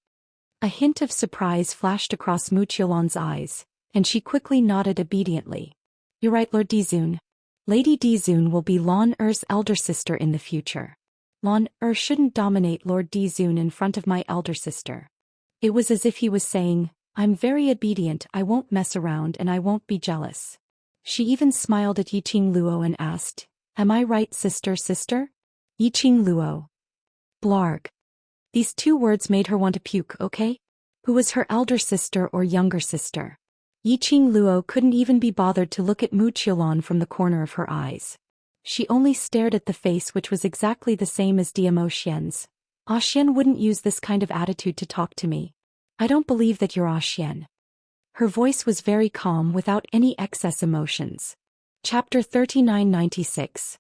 Speaker 1: A hint of surprise flashed across Mu Qiulan's eyes, and she quickly nodded obediently. You're right, Lord Di Zun. Lady Di Zun will be Lon Er's elder sister in the future. Lon shouldn't dominate Lord Di Zun in front of my elder sister. It was as if he was saying, I'm very obedient, I won't mess around and I won't be jealous. She even smiled at Yiqing Luo and asked, Am I right, sister? Yiqing Luo. Blarg. These two words made her want to puke, okay? Who was her elder sister or younger sister? Yiqing Luo couldn't even be bothered to look at Mu Qiulan from the corner of her eyes. She only stared at the face which was exactly the same as Diamo Xian's. Xian wouldn't use this kind of attitude to talk to me. I don't believe that you're Xian. Her voice was very calm without any excess emotions. Chapter 3996.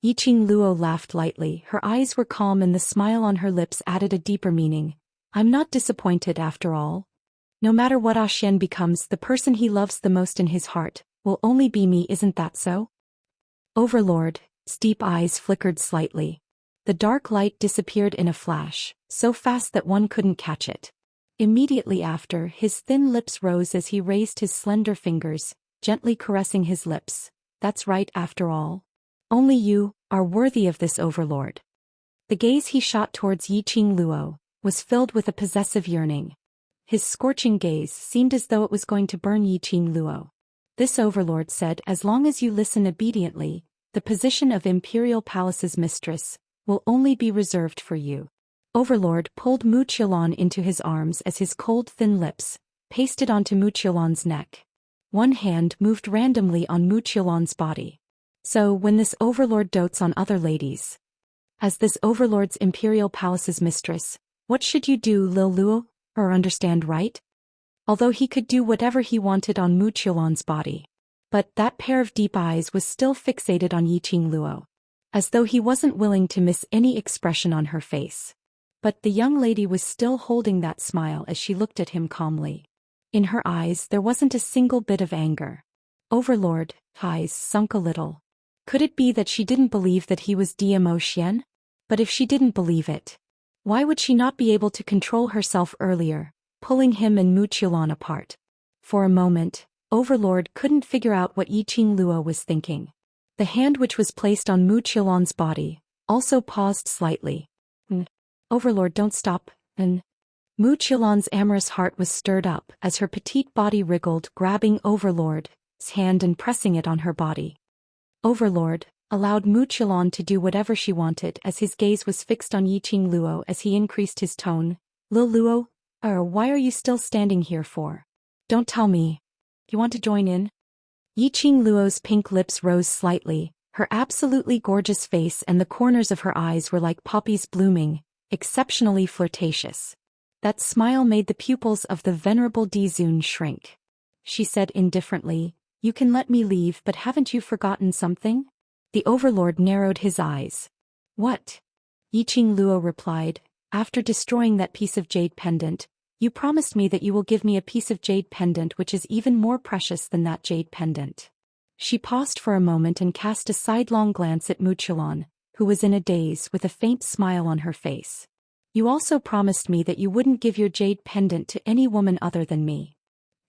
Speaker 1: Yiqing Luo laughed lightly, her eyes were calm and the smile on her lips added a deeper meaning. I'm not disappointed after all. No matter what Xian becomes, the person he loves the most in his heart will only be me, isn't that so? Overlord's deep eyes flickered slightly. The dark light disappeared in a flash, so fast that one couldn't catch it. Immediately after, his thin lips rose as he raised his slender fingers, gently caressing his lips. That's right, after all. Only you are worthy of this overlord. The gaze he shot towards Yiqing Luo was filled with a possessive yearning. His scorching gaze seemed as though it was going to burn Yiqing Luo. This overlord said, as long as you listen obediently, the position of Imperial Palace's mistress will only be reserved for you. Overlord pulled Mu Qiulan into his arms as his cold thin lips pasted onto Mu Qiulan's neck. One hand moved randomly on Mu Qiulan's body. So when this overlord dotes on other ladies, as this overlord's Imperial Palace's mistress, what should you do, Lil Luo? Or understand, right? Although he could do whatever he wanted on Mu Qiulan's body. But that pair of deep eyes was still fixated on Yiqing Luo, as though he wasn't willing to miss any expression on her face. But the young lady was still holding that smile as she looked at him calmly. In her eyes there wasn't a single bit of anger. Overlord, eyes sunk a little. Could it be that she didn't believe that he was Zhou Xian? But if she didn't believe it, why would she not be able to control herself earlier, pulling him and Mu Qiulan apart? For a moment, Overlord couldn't figure out what Yiqing Luo was thinking. The hand which was placed on Mu Qiulan's body also paused slightly. Overlord, don't stop, Mu Qiulan's amorous heart was stirred up as her petite body wriggled, grabbing Overlord's hand and pressing it on her body. Overlord allowed Mu Qiulan to do whatever she wanted as his gaze was fixed on Yiqing Luo as he increased his tone. Lil Luo, why are you still standing here for? Don't tell me. You want to join in? Yiqing Luo's pink lips rose slightly, her absolutely gorgeous face and the corners of her eyes were like poppies blooming, exceptionally flirtatious. That smile made the pupils of the venerable Dizun shrink. She said indifferently, you can let me leave, but haven't you forgotten something? The overlord narrowed his eyes. What? Yiqing Luo replied, after destroying that piece of jade pendant, you promised me that you will give me a piece of jade pendant which is even more precious than that jade pendant. She paused for a moment and cast a sidelong glance at Mu Qiulan, who was in a daze with a faint smile on her face. You also promised me that you wouldn't give your jade pendant to any woman other than me.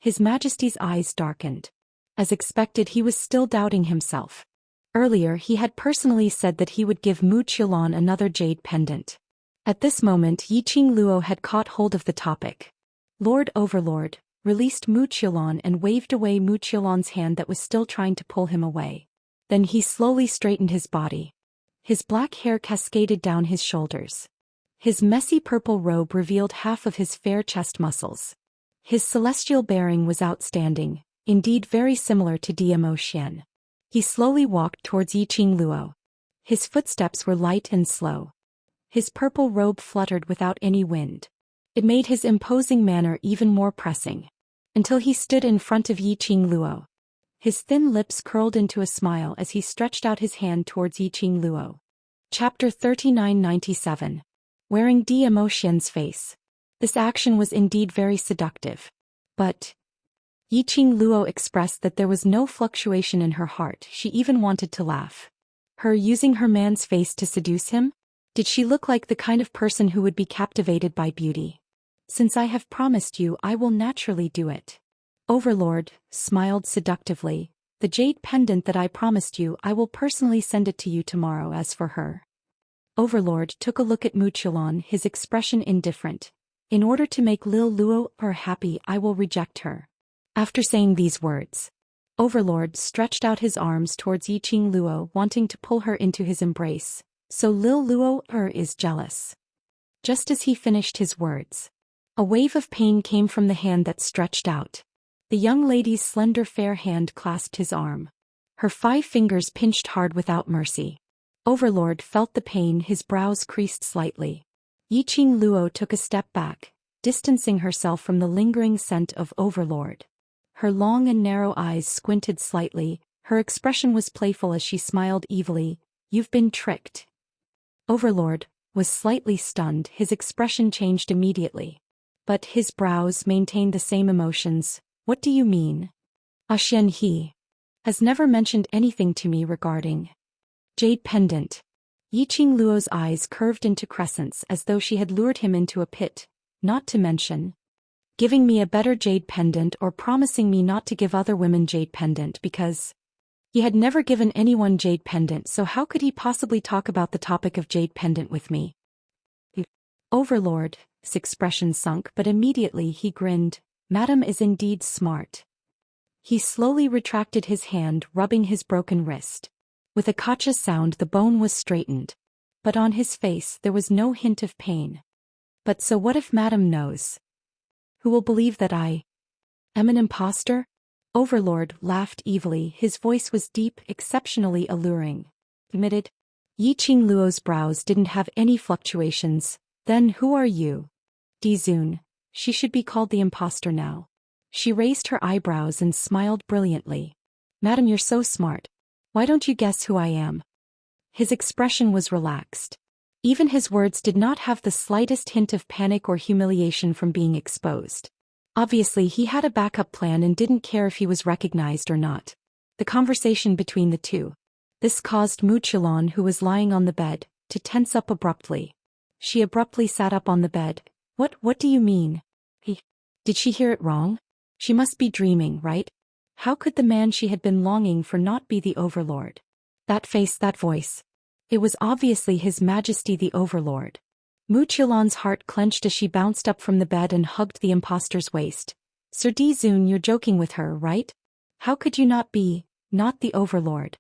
Speaker 1: His Majesty's eyes darkened. As expected, he was still doubting himself. Earlier he had personally said that he would give Mu Qiulan another jade pendant. At this moment Yiqing Luo had caught hold of the topic. Lord Overlord released Mu Qiulan and waved away Mu Qiulan's hand that was still trying to pull him away. Then he slowly straightened his body. His black hair cascaded down his shoulders. His messy purple robe revealed half of his fair chest muscles. His celestial bearing was outstanding, indeed very similar to Zhou Xian. He slowly walked towards Yiqing Luo. His footsteps were light and slow. His purple robe fluttered without any wind. It made his imposing manner even more pressing. Until he stood in front of Yiqing Luo. His thin lips curled into a smile as he stretched out his hand towards Yiqing Luo. Chapter 3997. Wearing Zhou Xian's face. This action was indeed very seductive. But Yiqing Luo expressed that there was no fluctuation in her heart. She even wanted to laugh. Her using her man's face to seduce him? Did she look like the kind of person who would be captivated by beauty? Since I have promised you, I will naturally do it. Overlord smiled seductively. The jade pendant that I promised you, I will personally send it to you tomorrow. As for her. Overlord took a look at Mu Qiulan, his expression indifferent. In order to make Lil Luo happy, I will reject her. After saying these words, Overlord stretched out his arms towards Yiqing Luo, wanting to pull her into his embrace. So Lil Luo is jealous. Just as he finished his words, a wave of pain came from the hand that stretched out. The young lady's slender fair hand clasped his arm. Her 5 fingers pinched hard without mercy. Overlord felt the pain, his brows creased slightly. Yiqing Luo took a step back, distancing herself from the lingering scent of Overlord. Her long and narrow eyes squinted slightly, her expression was playful as she smiled evilly. You've been tricked. Overlord was slightly stunned, his expression changed immediately. But his brows maintained the same emotions. What do you mean? Xian he has never mentioned anything to me regarding jade pendant. Yiqing Luo's eyes curved into crescents as though she had lured him into a pit, not to mention giving me a better jade pendant or promising me not to give other women jade pendant because he had never given anyone jade pendant, so how could he possibly talk about the topic of jade pendant with me? The Overlord, his expression sunk, but immediately he grinned. Madam is indeed smart. He slowly retracted his hand, rubbing his broken wrist. With a kacha sound the bone was straightened. But on his face there was no hint of pain. But so what if Madam knows? Who will believe that I am an impostor? Overlord laughed evilly, his voice was deep, exceptionally alluring. Admitted. Yiqing Luo's brows didn't have any fluctuations. Then who are you? Dizun. She should be called the impostor now. She raised her eyebrows and smiled brilliantly. Madam, you're so smart. Why don't you guess who I am? His expression was relaxed. Even his words did not have the slightest hint of panic or humiliation from being exposed. Obviously he had a backup plan and didn't care if he was recognized or not. The conversation between the two. This caused Muchilon, who was lying on the bed, to tense up abruptly. She abruptly sat up on the bed. What do you mean? Did she hear it wrong? She must be dreaming, right? How could the man she had been longing for not be the Overlord? That face, that voice. It was obviously His Majesty the Overlord. Muchilon's heart clenched as she bounced up from the bed and hugged the impostor's waist. Sir Dizun, you're joking with her, right? How could you not be, not the Overlord?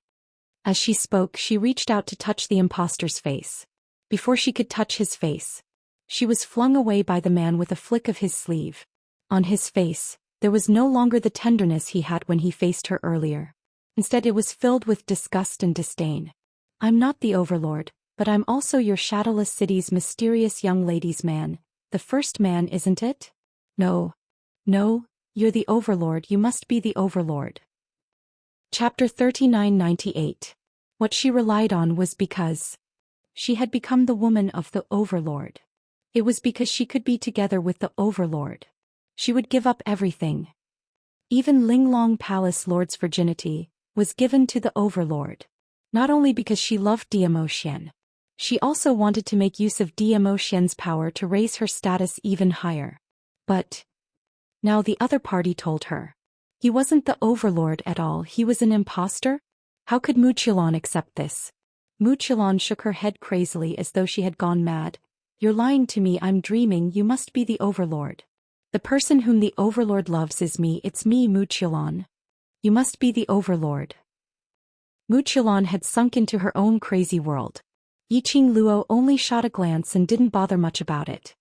Speaker 1: As she spoke, she reached out to touch the impostor's face. Before she could touch his face, she was flung away by the man with a flick of his sleeve. On his face, there was no longer the tenderness he had when he faced her earlier. Instead, it was filled with disgust and disdain. I'm not the Overlord, but I'm also your Shadowless City's mysterious young lady's man. The first man, isn't it? No, you're the Overlord, you must be the Overlord. Chapter 3998. What she relied on was because she had become the woman of the Overlord. It was because she could be together with the Overlord. She would give up everything. Even Linglong Palace Lord's virginity was given to the Overlord. Not only because she loved Zhou Xian. She also wanted to make use of Zhou Xian's power to raise her status even higher. But now the other party told her. He wasn't the Overlord at all, he was an impostor? How could Muchilon accept this? Muchilon shook her head crazily as though she had gone mad. You're lying to me, I'm dreaming, you must be the Overlord. The person whom the Overlord loves is me, it's me, Muchilon. You must be the Overlord. Muchilon had sunk into her own crazy world. Yiqing Luo only shot a glance and didn't bother much about it.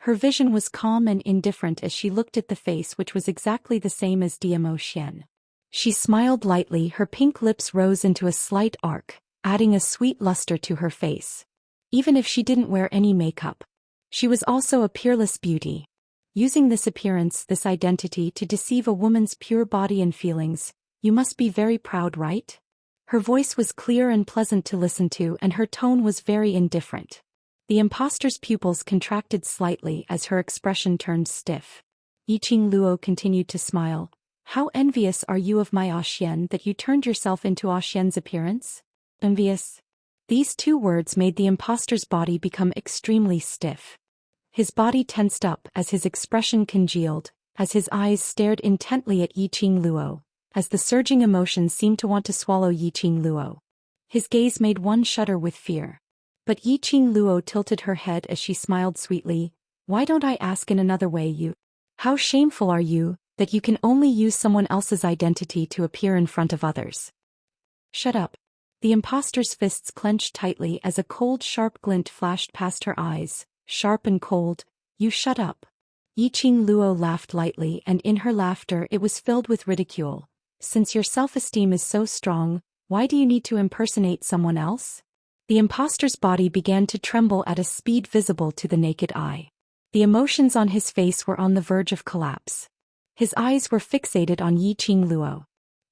Speaker 1: Her vision was calm and indifferent as she looked at the face which was exactly the same as Zhou Xian. She smiled lightly, her pink lips rose into a slight arc, adding a sweet luster to her face. Even if she didn't wear any makeup, she was also a peerless beauty. Using this appearance, this identity to deceive a woman's pure body and feelings, you must be very proud, right? Her voice was clear and pleasant to listen to, and her tone was very indifferent. The impostor's pupils contracted slightly as her expression turned stiff. Yiqing Luo continued to smile. How envious are you of my Xian that you turned yourself into Xian's appearance? Envious? These two words made the impostor's body become extremely stiff. His body tensed up as his expression congealed, as his eyes stared intently at Yiqing Luo, as the surging emotions seemed to want to swallow Yiqing Luo. His gaze made one shudder with fear. But Yiqing Luo tilted her head as she smiled sweetly. Why don't I ask in another way, you? How shameful are you, that you can only use someone else's identity to appear in front of others? Shut up. The impostor's fists clenched tightly as a cold, sharp glint flashed past her eyes, sharp and cold. You shut up. Yiqing Luo laughed lightly, and in her laughter it was filled with ridicule. Since your self-esteem is so strong, why do you need to impersonate someone else? The impostor's body began to tremble at a speed visible to the naked eye. The emotions on his face were on the verge of collapse. His eyes were fixated on Yiqing Luo.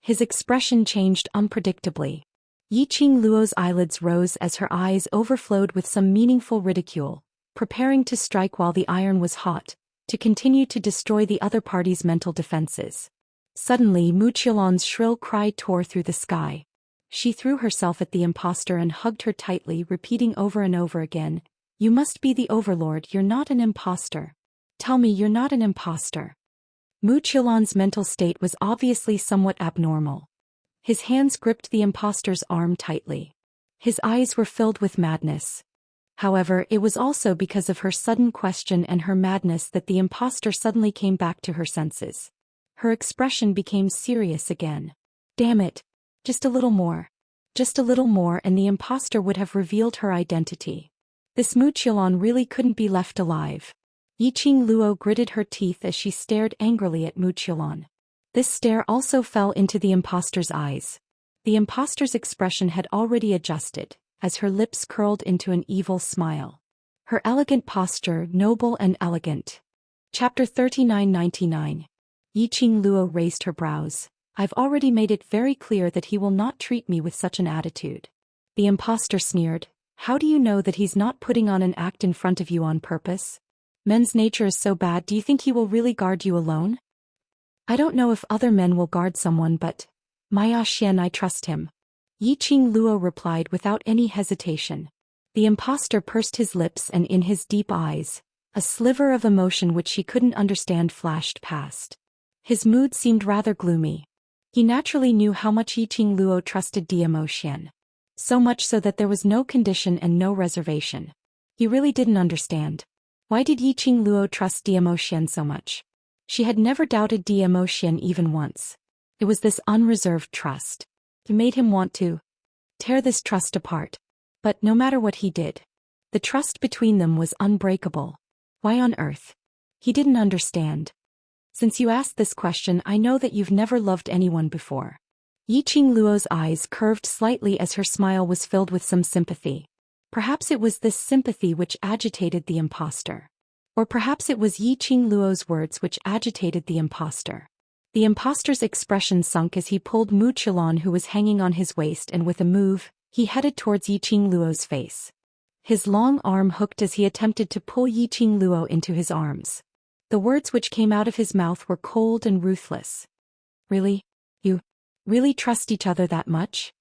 Speaker 1: His expression changed unpredictably. Yiqing Luo's eyelids rose as her eyes overflowed with some meaningful ridicule, preparing to strike while the iron was hot, to continue to destroy the other party's mental defenses. Suddenly Muchilon's shrill cry tore through the sky. She threw herself at the imposter and hugged her tightly, repeating over and over again, "You must be the overlord, you're not an imposter. Tell me you're not an imposter." Mu Qilan's mental state was obviously somewhat abnormal. His hands gripped the imposter's arm tightly. His eyes were filled with madness. However, it was also because of her sudden question and her madness that the imposter suddenly came back to her senses. Her expression became serious again. Damn it. Just a little more. Just a little more and the imposter would have revealed her identity. This Mu Qilan really couldn't be left alive. Yiqing Luo gritted her teeth as she stared angrily at Mu Qilan. This stare also fell into the imposter's eyes. The imposter's expression had already adjusted, as her lips curled into an evil smile. Her elegant posture, noble and elegant. Chapter 3999. Yiqing Luo raised her brows. I've already made it very clear that he will not treat me with such an attitude. The imposter sneered. How do you know that he's not putting on an act in front of you on purpose? Men's nature is so bad, do you think he will really guard you alone? I don't know if other men will guard someone, but Zhou Xian, I trust him. Yiqing Luo replied without any hesitation. The imposter pursed his lips and in his deep eyes, a sliver of emotion which she couldn't understand flashed past. His mood seemed rather gloomy. He naturally knew how much Yiqing Luo trusted Zhou Xian. So much so that there was no condition and no reservation. He really didn't understand. Why did Yiqing Luo trust Zhou Xian so much? She had never doubted Zhou Xian even once. It was this unreserved trust. It made him want to tear this trust apart. But no matter what he did, the trust between them was unbreakable. Why on earth? He didn't understand. Since you asked this question, I know that you've never loved anyone before. Yiqing Luo's eyes curved slightly as her smile was filled with some sympathy. Perhaps it was this sympathy which agitated the imposter. Or perhaps it was Yiqing Luo's words which agitated the imposter. The imposter's expression sunk as he pulled Mu Qilan, who was hanging on his waist, and with a move, he headed towards Yiqing Luo's face. His long arm hooked as he attempted to pull Yiqing Luo into his arms. The words which came out of his mouth were cold and ruthless. Really? You really trust each other that much?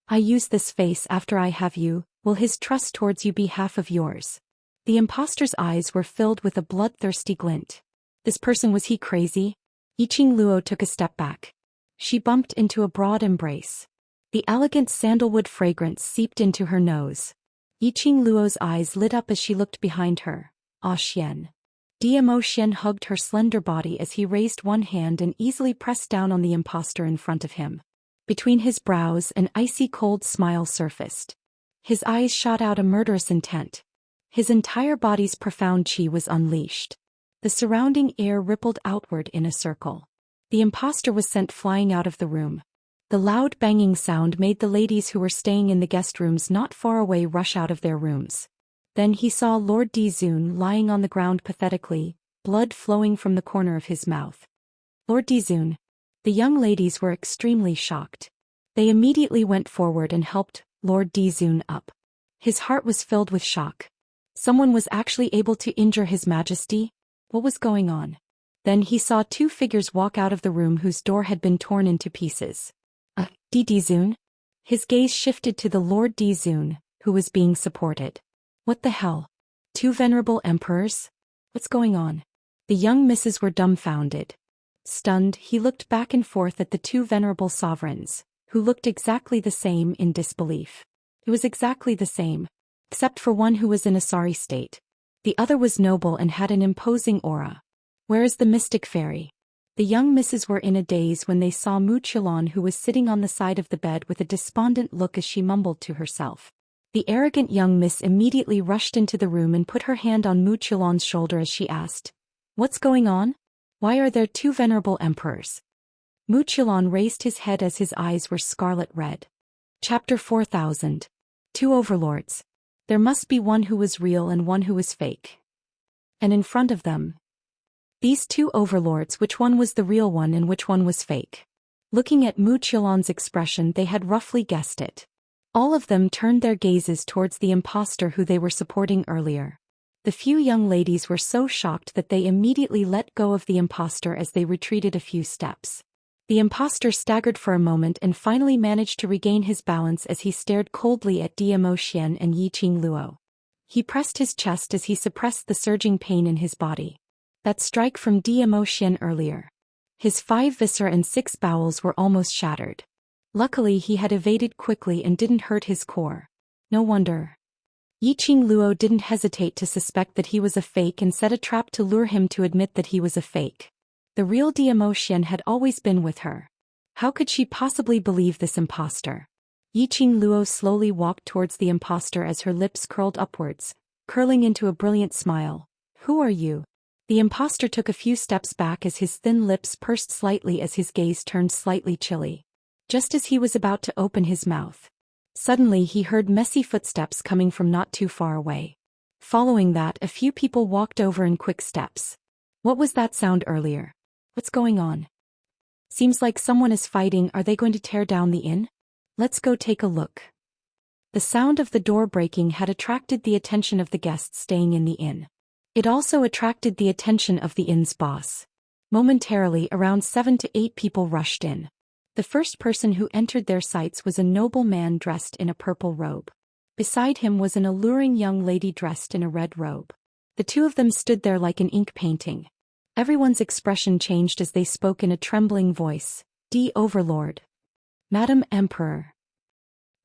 Speaker 1: I use this face after I have you, will his trust towards you be half of yours? The imposter's eyes were filled with a bloodthirsty glint. This person, was he crazy? Yiqing Luo took a step back. She bumped into a broad embrace. The elegant sandalwood fragrance seeped into her nose. Yiqing Luo's eyes lit up as she looked behind her. Ah Xian. Zhou Xian hugged her slender body as he raised one hand and easily pressed down on the imposter in front of him. Between his brows, an icy cold smile surfaced. His eyes shot out a murderous intent. His entire body's profound qi was unleashed. The surrounding air rippled outward in a circle. The imposter was sent flying out of the room. The loud banging sound made the ladies who were staying in the guest rooms not far away rush out of their rooms. Then he saw Lord Dizun lying on the ground pathetically, blood flowing from the corner of his mouth. Lord Dizun. The young ladies were extremely shocked. They immediately went forward and helped Lord Dizun up. His heart was filled with shock. Someone was actually able to injure His Majesty? What was going on? Then he saw two figures walk out of the room whose door had been torn into pieces. Dizun? His gaze shifted to the Lord Dizun, who was being supported. What the hell? Two venerable emperors? What's going on? The young misses were dumbfounded. Stunned, he looked back and forth at the two venerable sovereigns, who looked exactly the same, in disbelief. It was exactly the same, except for one who was in a sorry state. The other was noble and had an imposing aura. Where is the mystic fairy? The young misses were in a daze when they saw Mu Qilan, who was sitting on the side of the bed with a despondent look as she mumbled to herself. The arrogant young miss immediately rushed into the room and put her hand on Mu Qilan's shoulder as she asked, "What's going on? Why are there two venerable emperors?" Mu Qilan raised his head as his eyes were scarlet red. Chapter 4000. Two overlords. There must be one who was real and one who was fake. And in front of them, these two overlords, which one was the real one and which one was fake? Looking at Mu Qilan's expression, they had roughly guessed it. All of them turned their gazes towards the imposter who they were supporting earlier. The few young ladies were so shocked that they immediately let go of the imposter as they retreated a few steps. The impostor staggered for a moment and finally managed to regain his balance as he stared coldly at Zhou Xian and Yiqing Luo. He pressed his chest as he suppressed the surging pain in his body. That strike from Zhou Xian earlier. His 5 viscera and 6 bowels were almost shattered. Luckily he had evaded quickly and didn't hurt his core. No wonder. Yiqing Luo didn't hesitate to suspect that he was a fake and set a trap to lure him to admit that he was a fake. The real Zhou Xian had always been with her. How could she possibly believe this impostor? Yiqing Luo slowly walked towards the impostor as her lips curled upwards, curling into a brilliant smile. Who are you? The impostor took a few steps back as his thin lips pursed slightly as his gaze turned slightly chilly. Just as he was about to open his mouth. Suddenly he heard messy footsteps coming from not too far away. Following that, a few people walked over in quick steps. What was that sound earlier? What's going on? Seems like someone is fighting. Are they going to tear down the inn? Let's go take a look. The sound of the door breaking had attracted the attention of the guests staying in the inn. It also attracted the attention of the inn's boss. Momentarily, around 7 to 8 people rushed in. The first person who entered their sights was a noble man dressed in a purple robe. Beside him was an alluring young lady dressed in a red robe. The two of them stood there like an ink painting. Everyone's expression changed as they spoke in a trembling voice. "D. Overlord. Madam Emperor.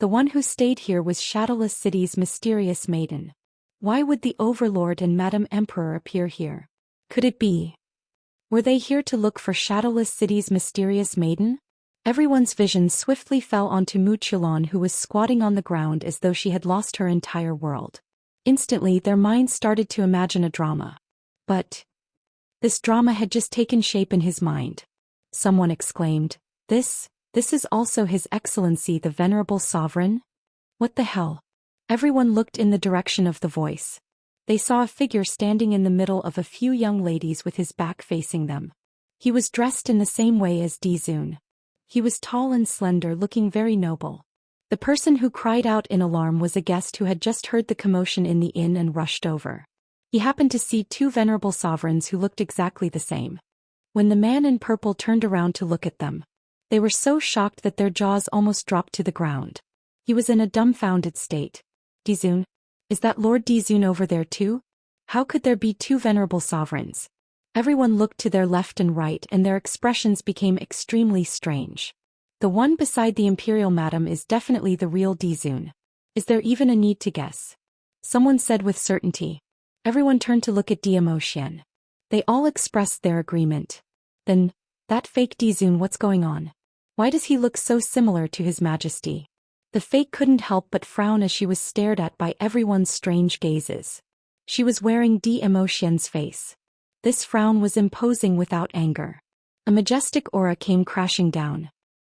Speaker 1: The one who stayed here was Shadowless City's mysterious maiden. Why would the Overlord and Madam Emperor appear here? Could it be? Were they here to look for Shadowless City's mysterious maiden?" Everyone's vision swiftly fell onto Mu Chulan, who was squatting on the ground as though she had lost her entire world. Instantly their minds started to imagine a drama. But this drama had just taken shape in his mind. Someone exclaimed, This is also His Excellency the Venerable Sovereign? What the hell? Everyone looked in the direction of the voice. They saw a figure standing in the middle of a few young ladies with his back facing them. He was dressed in the same way as Dizun. He was tall and slender, looking very noble. The person who cried out in alarm was a guest who had just heard the commotion in the inn and rushed over. He happened to see 2 venerable sovereigns who looked exactly the same. When the man in purple turned around to look at them, they were so shocked that their jaws almost dropped to the ground. He was in a dumbfounded state. Dizun? Is that Lord Dizun over there too? How could there be 2 venerable sovereigns? Everyone looked to their left and right and their expressions became extremely strange. The one beside the imperial madam is definitely the real Dizun. Is there even a need to guess? Someone said with certainty. Everyone turned to look at Zhou Xian. They all expressed their agreement. Then, that fake Dizun, what's going on? Why does he look so similar to His Majesty? The fake couldn't help but frown as she was stared at by everyone's strange gazes. She was wearing Zhou Xian's face. This frown was imposing without anger. A majestic aura came crashing down.